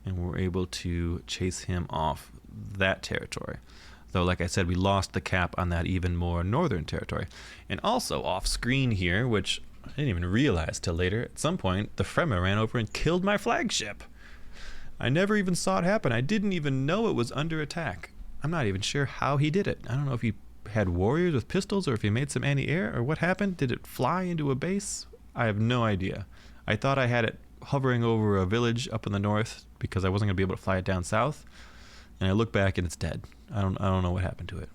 and we're able to chase him off that territory. Though, like I said, we lost the cap on that even more northern territory. And also off screen here, which I didn't even realize till later, at some point, the Fremen ran over and killed my flagship. I never even saw it happen. I didn't even know it was under attack. I'm not even sure how he did it. I don't know if he had warriors with pistols or if he made some anti-air or what happened. Did it fly into a base? I have no idea. I thought I had it hovering over a village up in the north because I wasn't going to be able to fly it down south. And I look back and it's dead. I don't know what happened to it.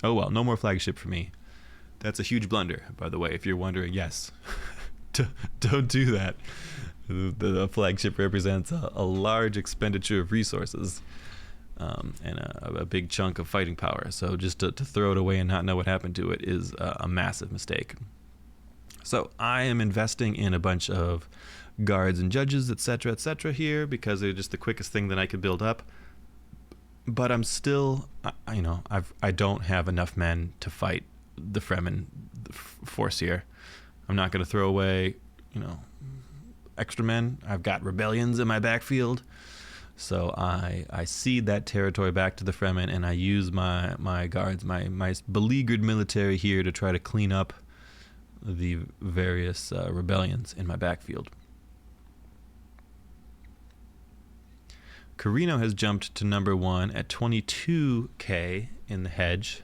Oh well, no more flagship for me. That's a huge blunder, by the way, if you're wondering. Yes. Don't do that. The flagship represents a large expenditure of resources and a big chunk of fighting power. So just to throw it away and not know what happened to it is a massive mistake. So I am investing in a bunch of guards and judges, etc., here because they're just the quickest thing that I could build up. But I'm still, I don't have enough men to fight the Fremen force here. I'm not going to throw away, extra men. I've got rebellions in my backfield, so I cede that territory back to the Fremen, and I use my guards, my beleaguered military here to try to clean up the various rebellions in my backfield. Carino has jumped to number 1 at 22k in the hedge.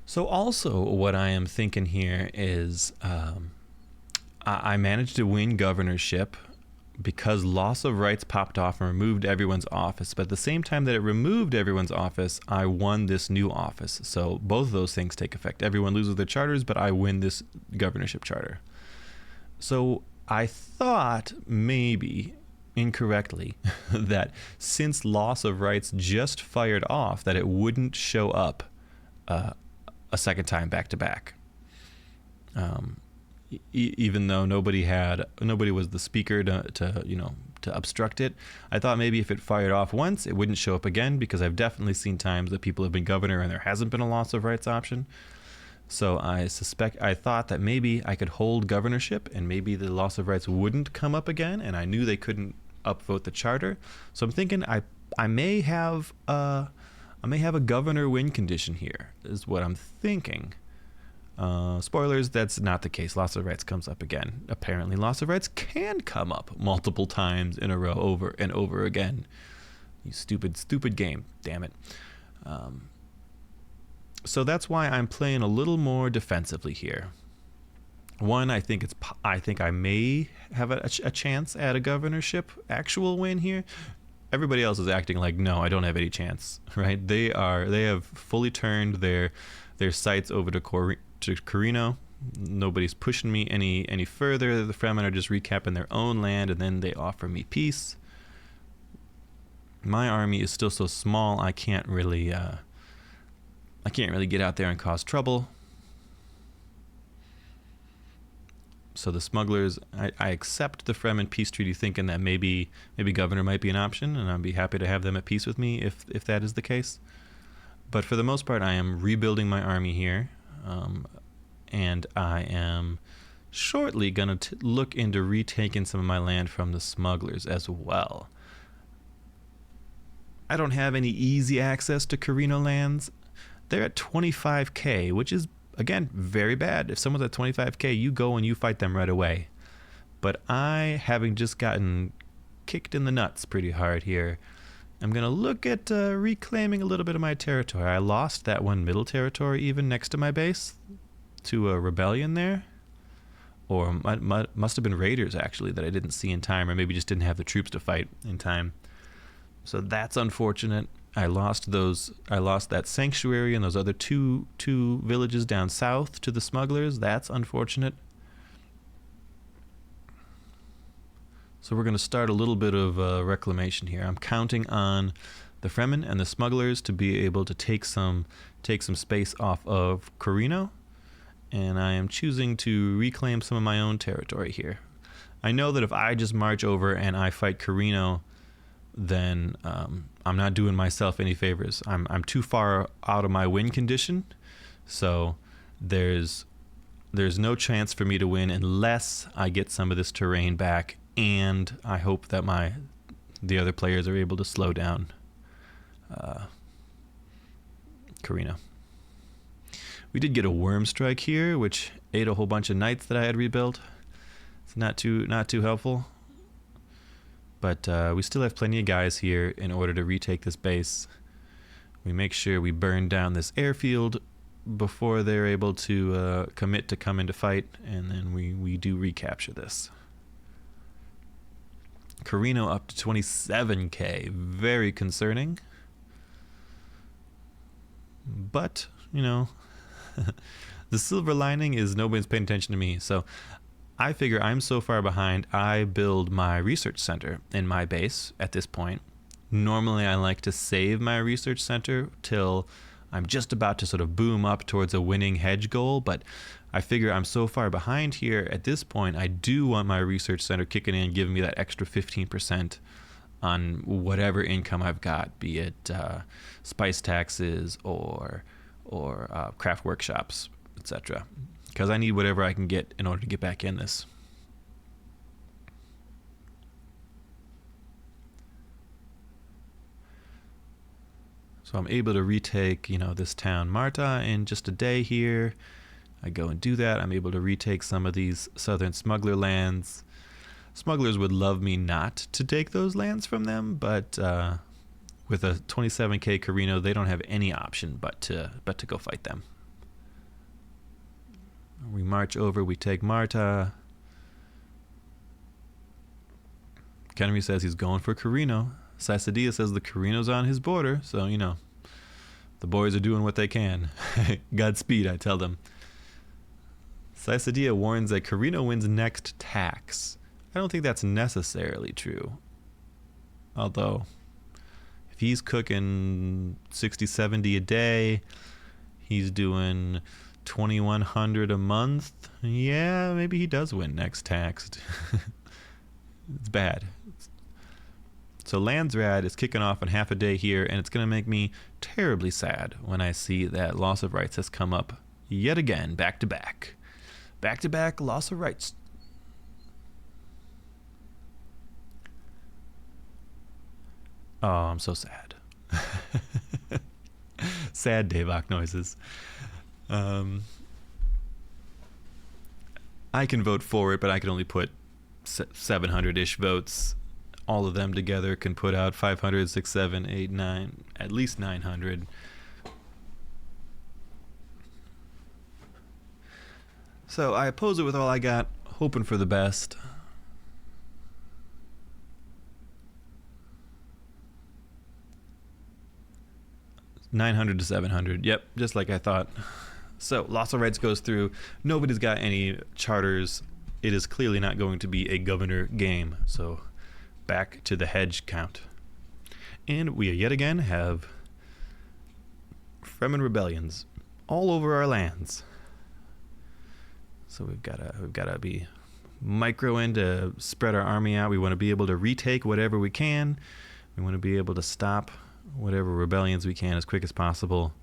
So also what I am thinking here is I managed to win governorship because loss of rights popped off and removed everyone's office. But at the same time that it removed everyone's office, I won this new office. So both of those things take effect. Everyone loses their charters, but I win this governorship charter. So I thought maybe incorrectly that since loss of rights just fired off, that it wouldn't show up a second time back to back. Even though nobody was the speaker to obstruct it. I thought maybe if it fired off once, it wouldn't show up again, because I've definitely seen times that people have been governor and there hasn't been a loss of rights option. So I thought that maybe I could hold governorship and maybe the loss of rights wouldn't come up again, and I knew they couldn't upvote the charter. So I'm thinking I may have a governor win condition here, is what I'm thinking. Spoilers, that's not the case. Loss of rights comes up again. Apparently loss of rights can come up multiple times in a row, over and over again. You stupid game, damn it. So that's why I'm playing a little more defensively here. One, I think I may have a chance at a governorship actual win here. Everybody else is acting like, no, I don't have any chance, right? They have fully turned their sights over to Carino. Nobody's pushing me any further. The Fremen are just recapping their own land, and then they offer me peace. My army is still so small, I can't really get out there and cause trouble. So the smugglers, I accept the Fremen peace treaty, thinking that maybe governor might be an option, and I'd be happy to have them at peace with me if that is the case. But for the most part, I am rebuilding my army here, and I am shortly going to look into retaking some of my land from the smugglers as well. I don't have any easy access to Carino lands. They're at 25k, which is, again, very bad. If someone's at 25k, you go and you fight them right away. But I, having just gotten kicked in the nuts pretty hard here, I'm going to look at reclaiming a little bit of my territory. I lost that one middle territory even next to my base to a rebellion there. Or must have been raiders, actually, that I didn't see in time, or maybe just didn't have the troops to fight in time. So that's unfortunate. I lost that sanctuary and those other two villages down south to the smugglers. That's unfortunate. So we're going to start a little bit of reclamation here. I'm counting on the Fremen and the smugglers to be able to take some space off of Carino, and I am choosing to reclaim some of my own territory here. I know that if I just march over and I fight Carino, then I'm not doing myself any favors. I'm too far out of my win condition, so there's no chance for me to win unless I get some of this terrain back, and I hope that the other players are able to slow down Carino. We did get a worm strike here, which ate a whole bunch of knights that I had rebuilt. It's not too helpful. But we still have plenty of guys here in order to retake this base. We make sure we burn down this airfield before they're able to commit to come into fight, and then we do recapture this. Carino up to 27k, very concerning. But, the silver lining is nobody's paying attention to me, so I figure I'm so far behind, I build my research center in my base at this point. Normally I like to save my research center till I'm just about to sort of boom up towards a winning hedge goal, but I figure I'm so far behind here at this point, I do want my research center kicking in, giving me that extra 15% on whatever income I've got, be it spice taxes or craft workshops, etc. Because I need whatever I can get in order to get back in this. So I'm able to retake, this town Marta in just a day here. I go and do that. I'm able to retake some of these southern smuggler lands. Smugglers would love me not to take those lands from them, but with a 27k Carino, they don't have any option but to go fight them. We march over, we take Marta. Kenri says he's going for Carino. Psycedilla says the Carino's on his border, so, the boys are doing what they can. Godspeed, I tell them. Psycedilla warns that Carino wins next tax. I don't think that's necessarily true. Although, if he's cooking 60, 70 a day, he's doing 2,100 a month. Yeah, maybe he does win next taxed. It's bad. So Landsrad is kicking off in half a day here, and it's going to make me terribly sad when I see that loss of rights has come up yet again, back to back. Back to back loss of rights. Oh, I'm so sad. Sad Davok noises. I can vote for it, but I can only put 700-ish votes. All of them together can put out 500, 6, 7, 8, 9, at least 900. So I oppose it with all I got, hoping for the best. $900 to $700. Yep, just like I thought. So loss of rights goes through. Nobody's got any charters. It is clearly not going to be a governor game. So back to the hedge count. And we yet again have Fremen rebellions all over our lands. So we've gotta be micro in to spread our army out. We want to be able to retake whatever we can. We want to be able to stop whatever rebellions we can as quick as possible.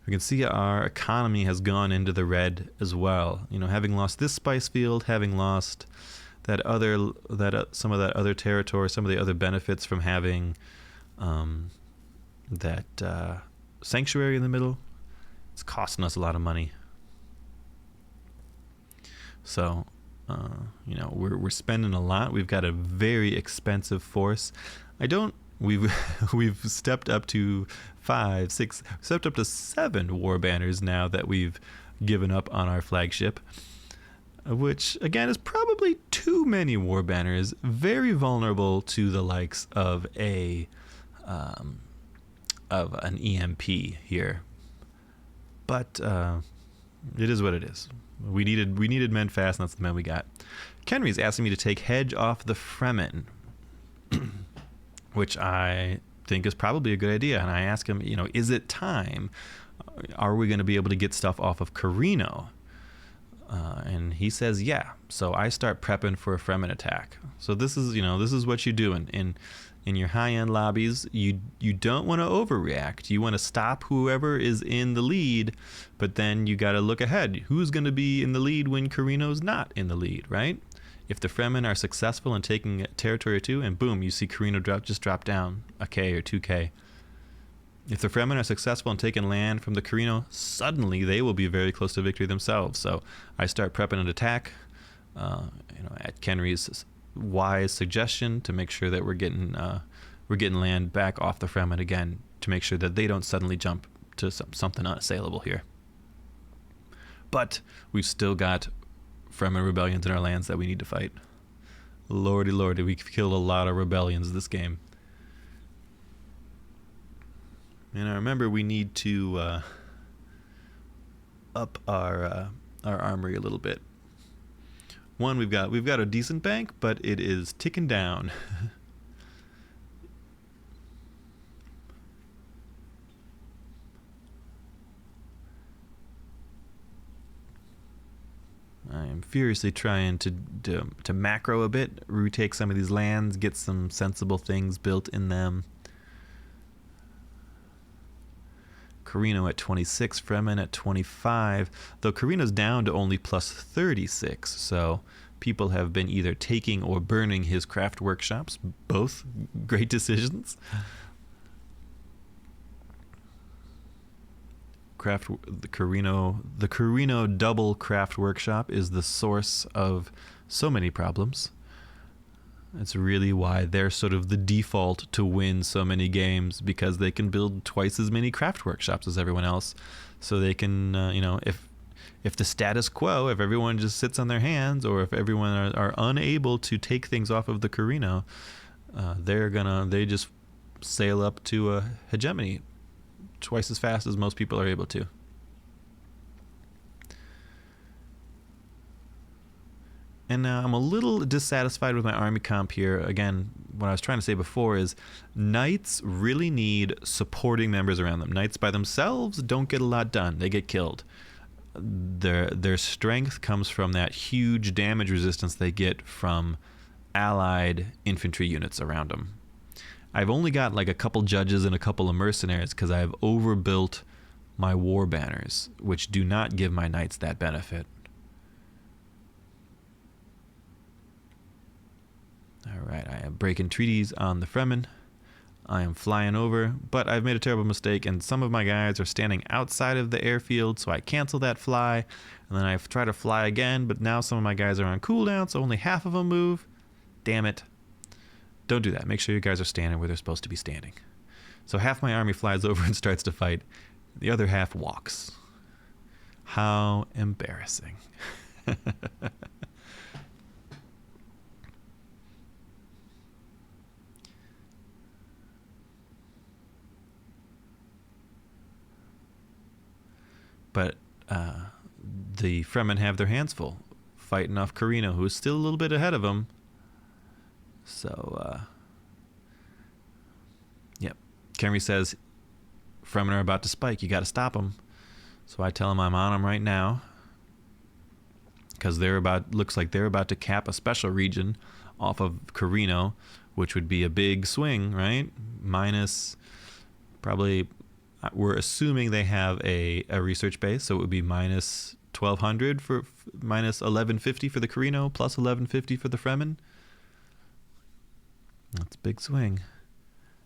We can see our economy has gone into the red as well. You know, having lost this spice field, having lost some of that other territory, some of the other benefits from having that sanctuary in the middle, it's costing us a lot of money. So, we're spending a lot. We've got a very expensive force. We've stepped up to 5, 6, stepped up to 7 war banners now that we've given up on our flagship, which again is probably too many war banners. Very vulnerable to the likes of an EMP here, but it is what it is. We needed men fast, and that's the men we got. Kenri's asking me to take hedge off the Fremen, which I think is probably a good idea. And I ask him, is it time? Are we going to be able to get stuff off of Carino? And he says, yeah. So I start prepping for a Fremen attack. So this is what you do in your high-end lobbies. You don't want to overreact. You want to stop whoever is in the lead, but then you got to look ahead. Who's going to be in the lead when Carino's not in the lead, right? If the Fremen are successful in taking territory 2, and boom, you see Carino just drop down a K or 2K. If the Fremen are successful in taking land from the Carino, suddenly they will be very close to victory themselves. So I start prepping an attack, at Kenri's wise suggestion to make sure that we're getting land back off the Fremen again, to make sure that they don't suddenly jump to something unassailable here. But we've still got Fremen rebellions in our lands that we need to fight. Lordy, we've killed a lot of rebellions this game. And I remember we need to up our armory a little bit. One, we've got a decent bank, but it is ticking down. I am furiously trying to macro a bit, retake some of these lands, get some sensible things built in them. Carino at 26, Fremen at 25, though Carino's down to only plus 36, so people have been either taking or burning his craft workshops. Both great decisions. The Carino double craft workshop is the source of so many problems. It's really why they're sort of the default to win so many games, because they can build twice as many craft workshops as everyone else. So they can, if the status quo, if everyone just sits on their hands, or if everyone are unable to take things off of the Carino, they just sail up to a hegemony twice as fast as most people are able to. And now I'm a little dissatisfied with my army comp here. Again, what I was trying to say before is knights really need supporting members around them. Knights by themselves don't get a lot done. They get killed. Their strength comes from that huge damage resistance they get from allied infantry units around them. I've only got like a couple judges and a couple of mercenaries because I've overbuilt my war banners, which do not give my knights that benefit. Alright, I am breaking treaties on the Fremen. I am flying over, but I've made a terrible mistake, and some of my guys are standing outside of the airfield, so I cancel that fly, and then I try to fly again, but now some of my guys are on cooldown, so only half of them move. Damn it. Don't do that. Make sure your guys are standing where they're supposed to be standing. So half my army flies over and starts to fight. The other half walks. How embarrassing. But the Fremen have their hands full, fighting off Carino, who is still a little bit ahead of them. So, yep. Kenri says, Fremen are about to spike. You got to stop them. So I tell him I'm on them right now, because looks like they're about to cap a special region off of Carino, which would be a big swing, right? Minus probably. We're assuming they have a research base, so it would be minus 1,200 for minus 1,150 for the Carino, plus 1,150 for the Fremen. That's a big swing.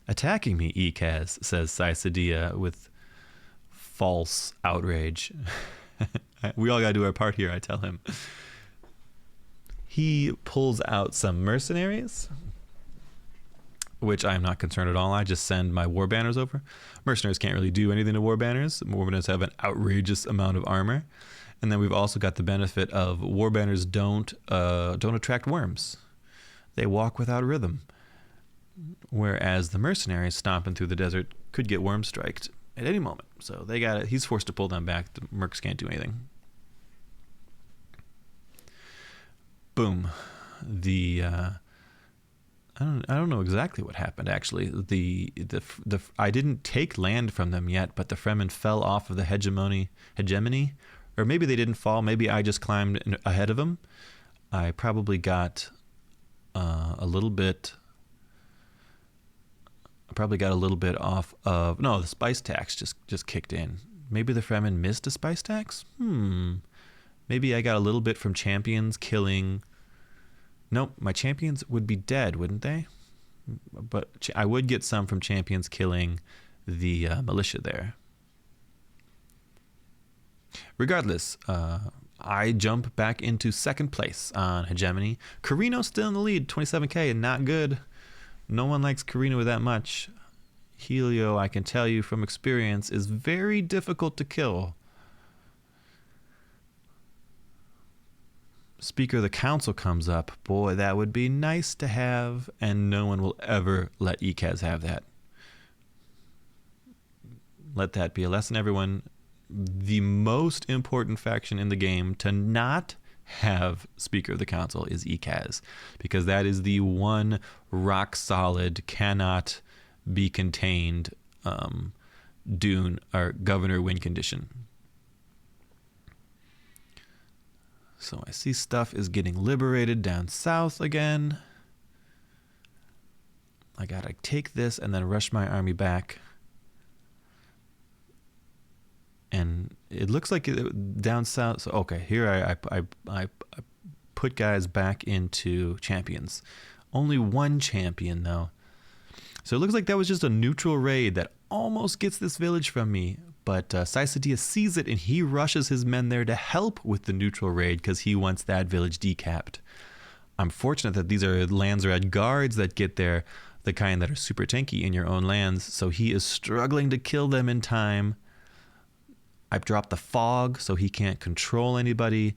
Attacking me, Ecaz, says Psycedilla with false outrage. We all gotta do our part here, I tell him. He pulls out some mercenaries, which I'm not concerned at all. I just send my war banners over. Mercenaries can't really do anything to war banners. War banners have an outrageous amount of armor. And then we've also got the benefit of war banners don't attract worms. They walk without rhythm. Whereas the mercenaries stomping through the desert could get worm striked at any moment. So they got it. He's forced to pull them back. The mercs can't do anything. Boom. I don't know exactly what happened actually. I didn't take land from them yet, but the Fremen fell off of the hegemony, or maybe they didn't fall. Maybe I just climbed ahead of them. I probably got a little bit. I probably got a little bit off of. No, the spice tax just kicked in. Maybe the Fremen missed a spice tax. Maybe I got a little bit from champions killing. Nope, my champions would be dead, wouldn't they? But I would get some from champions killing the militia there. Regardless, I jump back into second place on hegemony. Carino's still in the lead, 27k, and not good. No one likes Carino that much. Helio, I can tell you from experience, is very difficult to kill. Speaker of the Council comes up. Boy, that would be nice to have, and no one will ever let Ecaz have that. Let that be a lesson, everyone. The most important faction in the game to not have Speaker of the Council is Ecaz, because that is the one rock solid, cannot be contained Dune or governor win condition. So I see stuff is getting liberated down south again. I gotta take this and then rush my army back. And it looks like down south. So okay, here I put guys back into champions. Only one champion though. So it looks like that was just a neutral raid that almost gets this village from me. But Psycedilla sees it and he rushes his men there to help with the neutral raid because he wants that village decapped. I'm fortunate that these are Landsred guards that get there, the kind that are super tanky in your own lands. So he is struggling to kill them in time. I've dropped the fog so he can't control anybody.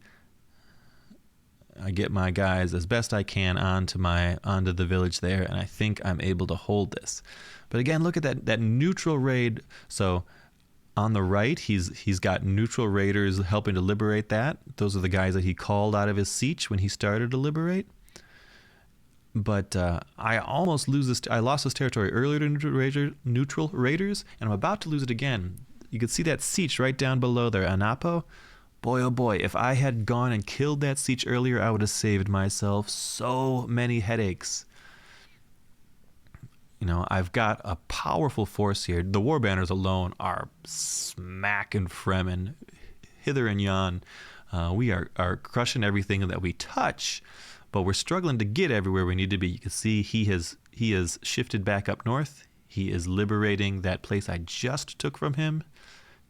I get my guys as best I can onto the village there, and I think I'm able to hold this. But again, look at that neutral raid. So on the right, he's got neutral raiders helping to liberate that. Those are the guys that he called out of his siege when he started to liberate. But I almost lose this. I lost this territory earlier to neutral raiders, and I'm about to lose it again. You can see that siege right down below there, Anapo. Boy, oh boy, if I had gone and killed that siege earlier, I would have saved myself so many headaches. You know, I've got a powerful force here. The war banners alone are smacking Fremen hither and yon. We are crushing everything that we touch, but we're struggling to get everywhere we need to be. You can see he has shifted back up north. He is liberating that place I just took from him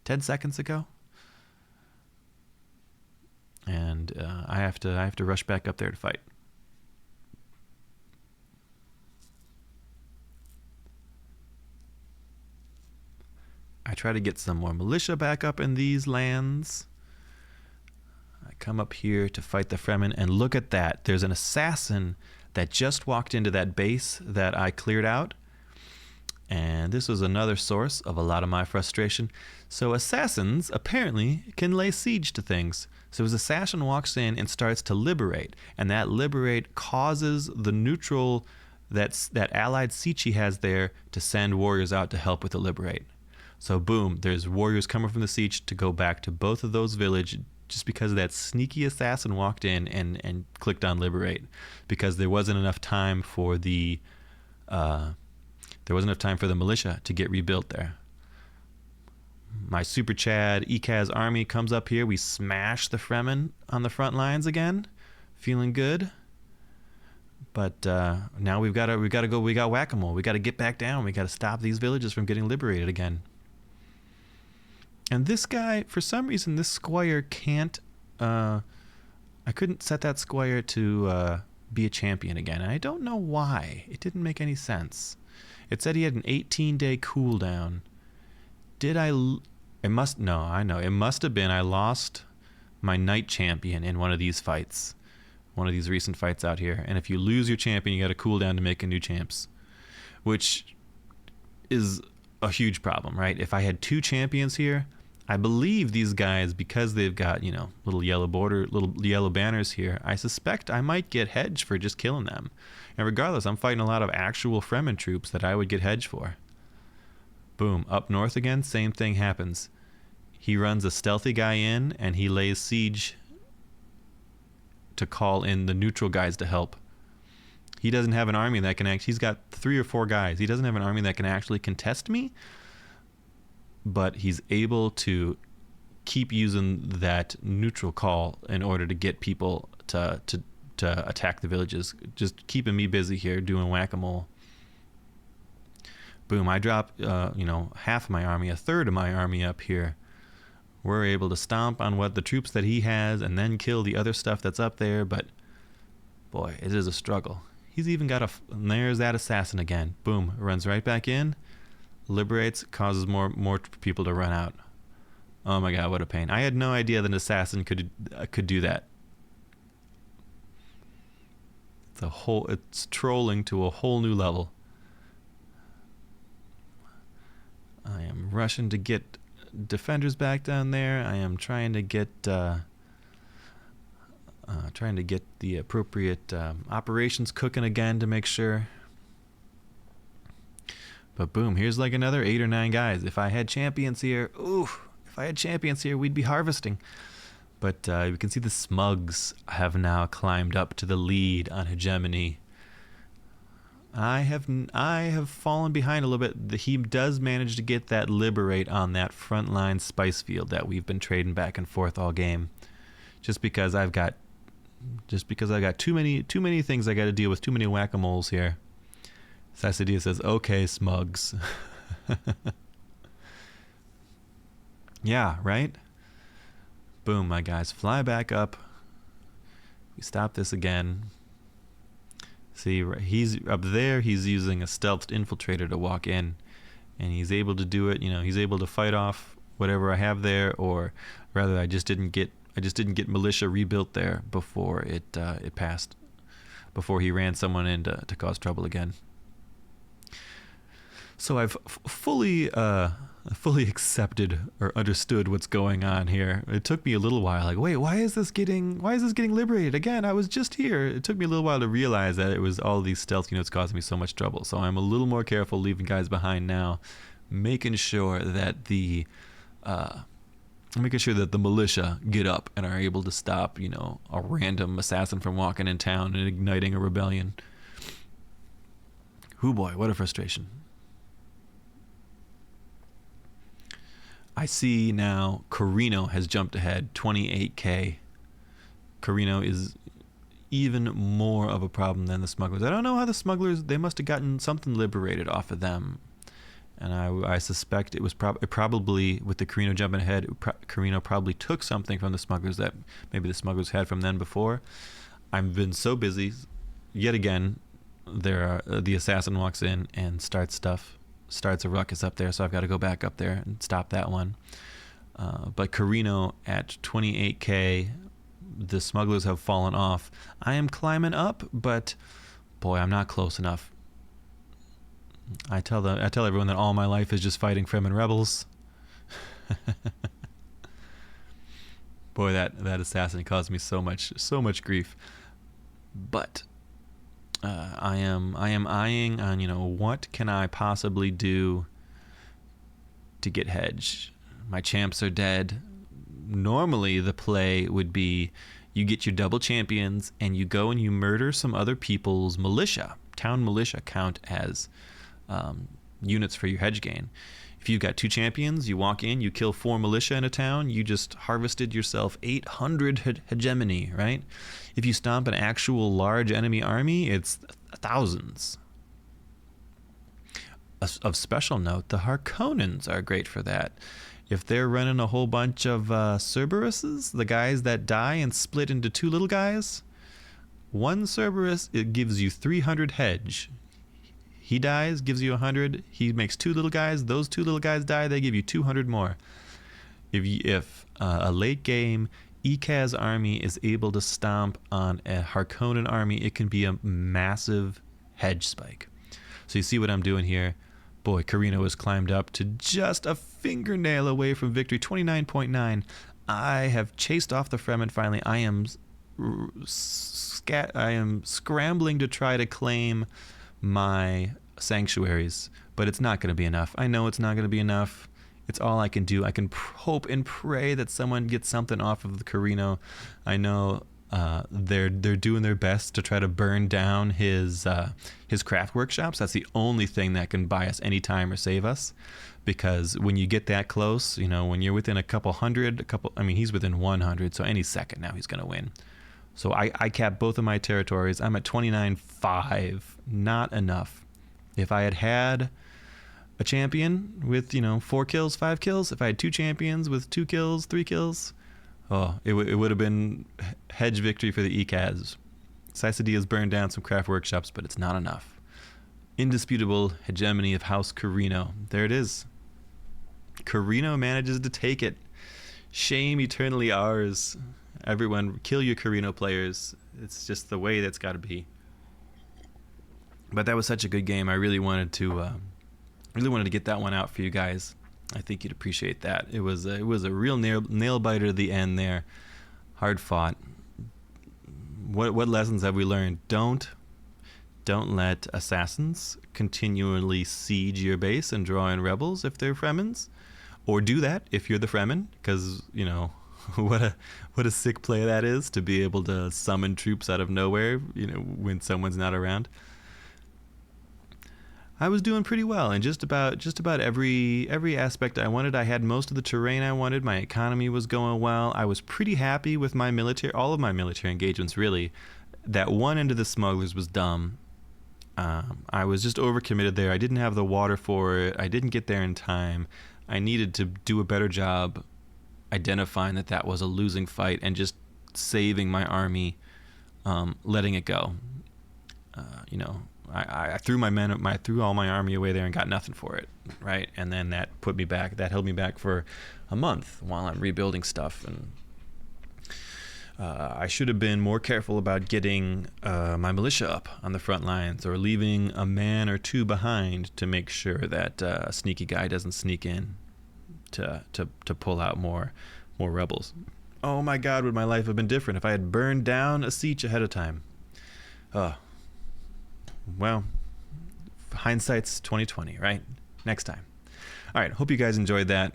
10 seconds ago. And I have to rush back up there to fight. I try to get some more militia back up in these lands. I come up here to fight the Fremen, and look at that. There's an assassin that just walked into that base that I cleared out. And this was another source of a lot of my frustration. So assassins apparently can lay siege to things. So his assassin walks in and starts to liberate, and that liberate causes the neutral that allied siege he has there to send warriors out to help with the liberate. So boom, there's warriors coming from the siege to go back to both of those villages just because that sneaky assassin walked in and clicked on liberate, because there wasn't enough time for the militia to get rebuilt there. My Super Chad Ecaz army comes up here. We smash the Fremen on the front lines again. Feeling good. But now we got whack-a-mole. We got to get back down. We got to stop these villages from getting liberated again. And this guy, for some reason, this squire can't... I couldn't set that squire to be a champion again. And I don't know why. It didn't make any sense. It said he had an 18-day cooldown. It must have been I lost my knight champion in one of these fights. One of these recent fights out here. And if you lose your champion, you got a cooldown to make a new champs. Which is a huge problem, right? If I had two champions here, I believe these guys, because they've got, little yellow banners here, I suspect I might get hedge for just killing them. And regardless, I'm fighting a lot of actual Fremen troops that I would get hedge for. Boom, up north again, same thing happens. He runs a stealthy guy in, and he lays siege to call in the neutral guys to help. He doesn't have an army that can he's got 3 or 4 guys. He doesn't have an army that can actually contest me, but he's able to keep using that neutral call in order to get people to attack the villages, just keeping me busy here doing whack-a-mole. Boom, I drop half of my army, a third of my army up here. We're able to stomp on what the troops that he has and then kill the other stuff that's up there, but boy, it is a struggle. He's even got and there's that assassin again. Boom, runs right back in, liberates, causes more people to run out. Oh my god, what a pain. I had no idea that an assassin could do that. It's trolling to a whole new level. I am rushing to get defenders back down there. I am trying to get the appropriate operations cooking again to make sure. But boom, here's like another 8 or 9 guys. If I had champions here, we'd be harvesting. But you can see the smugs have now climbed up to the lead on hegemony. I have fallen behind a little bit. He does manage to get that liberate on that frontline spice field that we've been trading back and forth all game. Just because I've got too many things I got to deal with, too many whack-a-moles here. Psycedilla says, "Okay, smugs." Yeah, right? Boom, my guys, fly back up. We stop this again. See, he's up there. He's using a stealthed infiltrator to walk in, and he's able to do it. He's able to fight off whatever I have there, or rather, I just didn't get militia rebuilt there before it passed, before he ran someone in to cause trouble again. So I've fully accepted or understood what's going on here. It took me a little while. Like, wait, why is this getting liberated again? I was just here. It took me a little while to realize that it was all these stealth units causing me so much trouble. So I'm a little more careful leaving guys behind now, making sure that the militia get up and are able to stop, a random assassin from walking in town and igniting a rebellion. Hoo boy, what a frustration. I see now Carino has jumped ahead 28k. Carino is even more of a problem than the smugglers. I don't know how the smugglers, they must have gotten something liberated off of them. And I suspect it was probably with the Carino jumping ahead, Carino probably took something from the smugglers that maybe the smugglers had from then before. I've been so busy. Yet again, the assassin walks in and starts a ruckus up there, so I've got to go back up there and stop that one. But Carino at 28k, the smugglers have fallen off. I am climbing up, but boy, I'm not close enough. I tell everyone that all my life is just fighting Fremen rebels. Boy, that assassin caused me so much grief. But I am eyeing on what can I possibly do to get hedge. My champs are dead. Normally the play would be you get your double champions and you go and you murder some other people's militia. Town militia count as units for your hedge gain. If you've got 2 champions, you walk in, you kill 4 militia in a town, you just harvested yourself 800 hegemony, right? If you stomp an actual large enemy army, it's thousands. Of special note, the Harkonnens are great for that. If they're running a whole bunch of Cerberuses, the guys that die and split into 2 little guys, one Cerberus, it gives you 300 hedge. He dies, gives you 100. He makes 2 little guys. Those 2 little guys die, they give you 200 more. If a late game Ecaz army is able to stomp on a Harkonnen army, it can be a massive hedge spike. So you see what I'm doing here? Boy, Carino has climbed up to just a fingernail away from victory, 29.9. I have chased off the Fremen finally. I am scrambling to try to claim my sanctuaries, but it's not going to be enough. I know it's not going to be enough. It's all I can do. I can hope and pray that someone gets something off of the Carino. I know they're doing their best to try to burn down his craft workshops. That's the only thing that can buy us any time or save us, because when you get that close, when you're within he's within 100, so any second now he's going to win. So I capped both of my territories. I'm at 29.5. Not enough. If I had a champion with, 4 kills, 5 kills, if I had 2 champions with 2 kills, 3 kills, it would have been hedge victory for the Ecaz. Psycedilla's burned down some craft workshops, but it's not enough. Indisputable hegemony of House Carino. There it is. Carino manages to take it. Shame eternally ours. Everyone, kill your Carino players. It's just the way that's got to be. But that was such a good game. I really wanted to get that one out for you guys. I think you'd appreciate that. It was a real nail biter at the end there. Hard fought. What lessons have we learned? Don't let assassins continually siege your base and draw in rebels if they're Fremens, or do that if you're the Fremen, because what a sick play that is, to be able to summon troops out of nowhere, when someone's not around. I was doing pretty well in just about every aspect I wanted. I had most of the terrain I wanted. My economy was going well. I was pretty happy with my military, all of my military engagements, really. That one end of the smugglers was dumb. I was just overcommitted there. I didn't have the water for it. I didn't get there in time. I needed to do a better job identifying that was a losing fight and just saving my army, letting it go. I threw threw all my army away there and got nothing for it, right? And then that held me back for a month while I'm rebuilding stuff. And I should have been more careful about getting my militia up on the front lines, or leaving a man or two behind to make sure that a sneaky guy doesn't sneak in to pull out more rebels. Oh my God, would my life have been different if I had burned down a siege ahead of time? Well, hindsight's 2020, right? Next time. All right, hope you guys enjoyed that.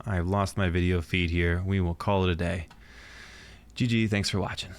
I've lost my video feed here. We will call it a day. GG, thanks for watching.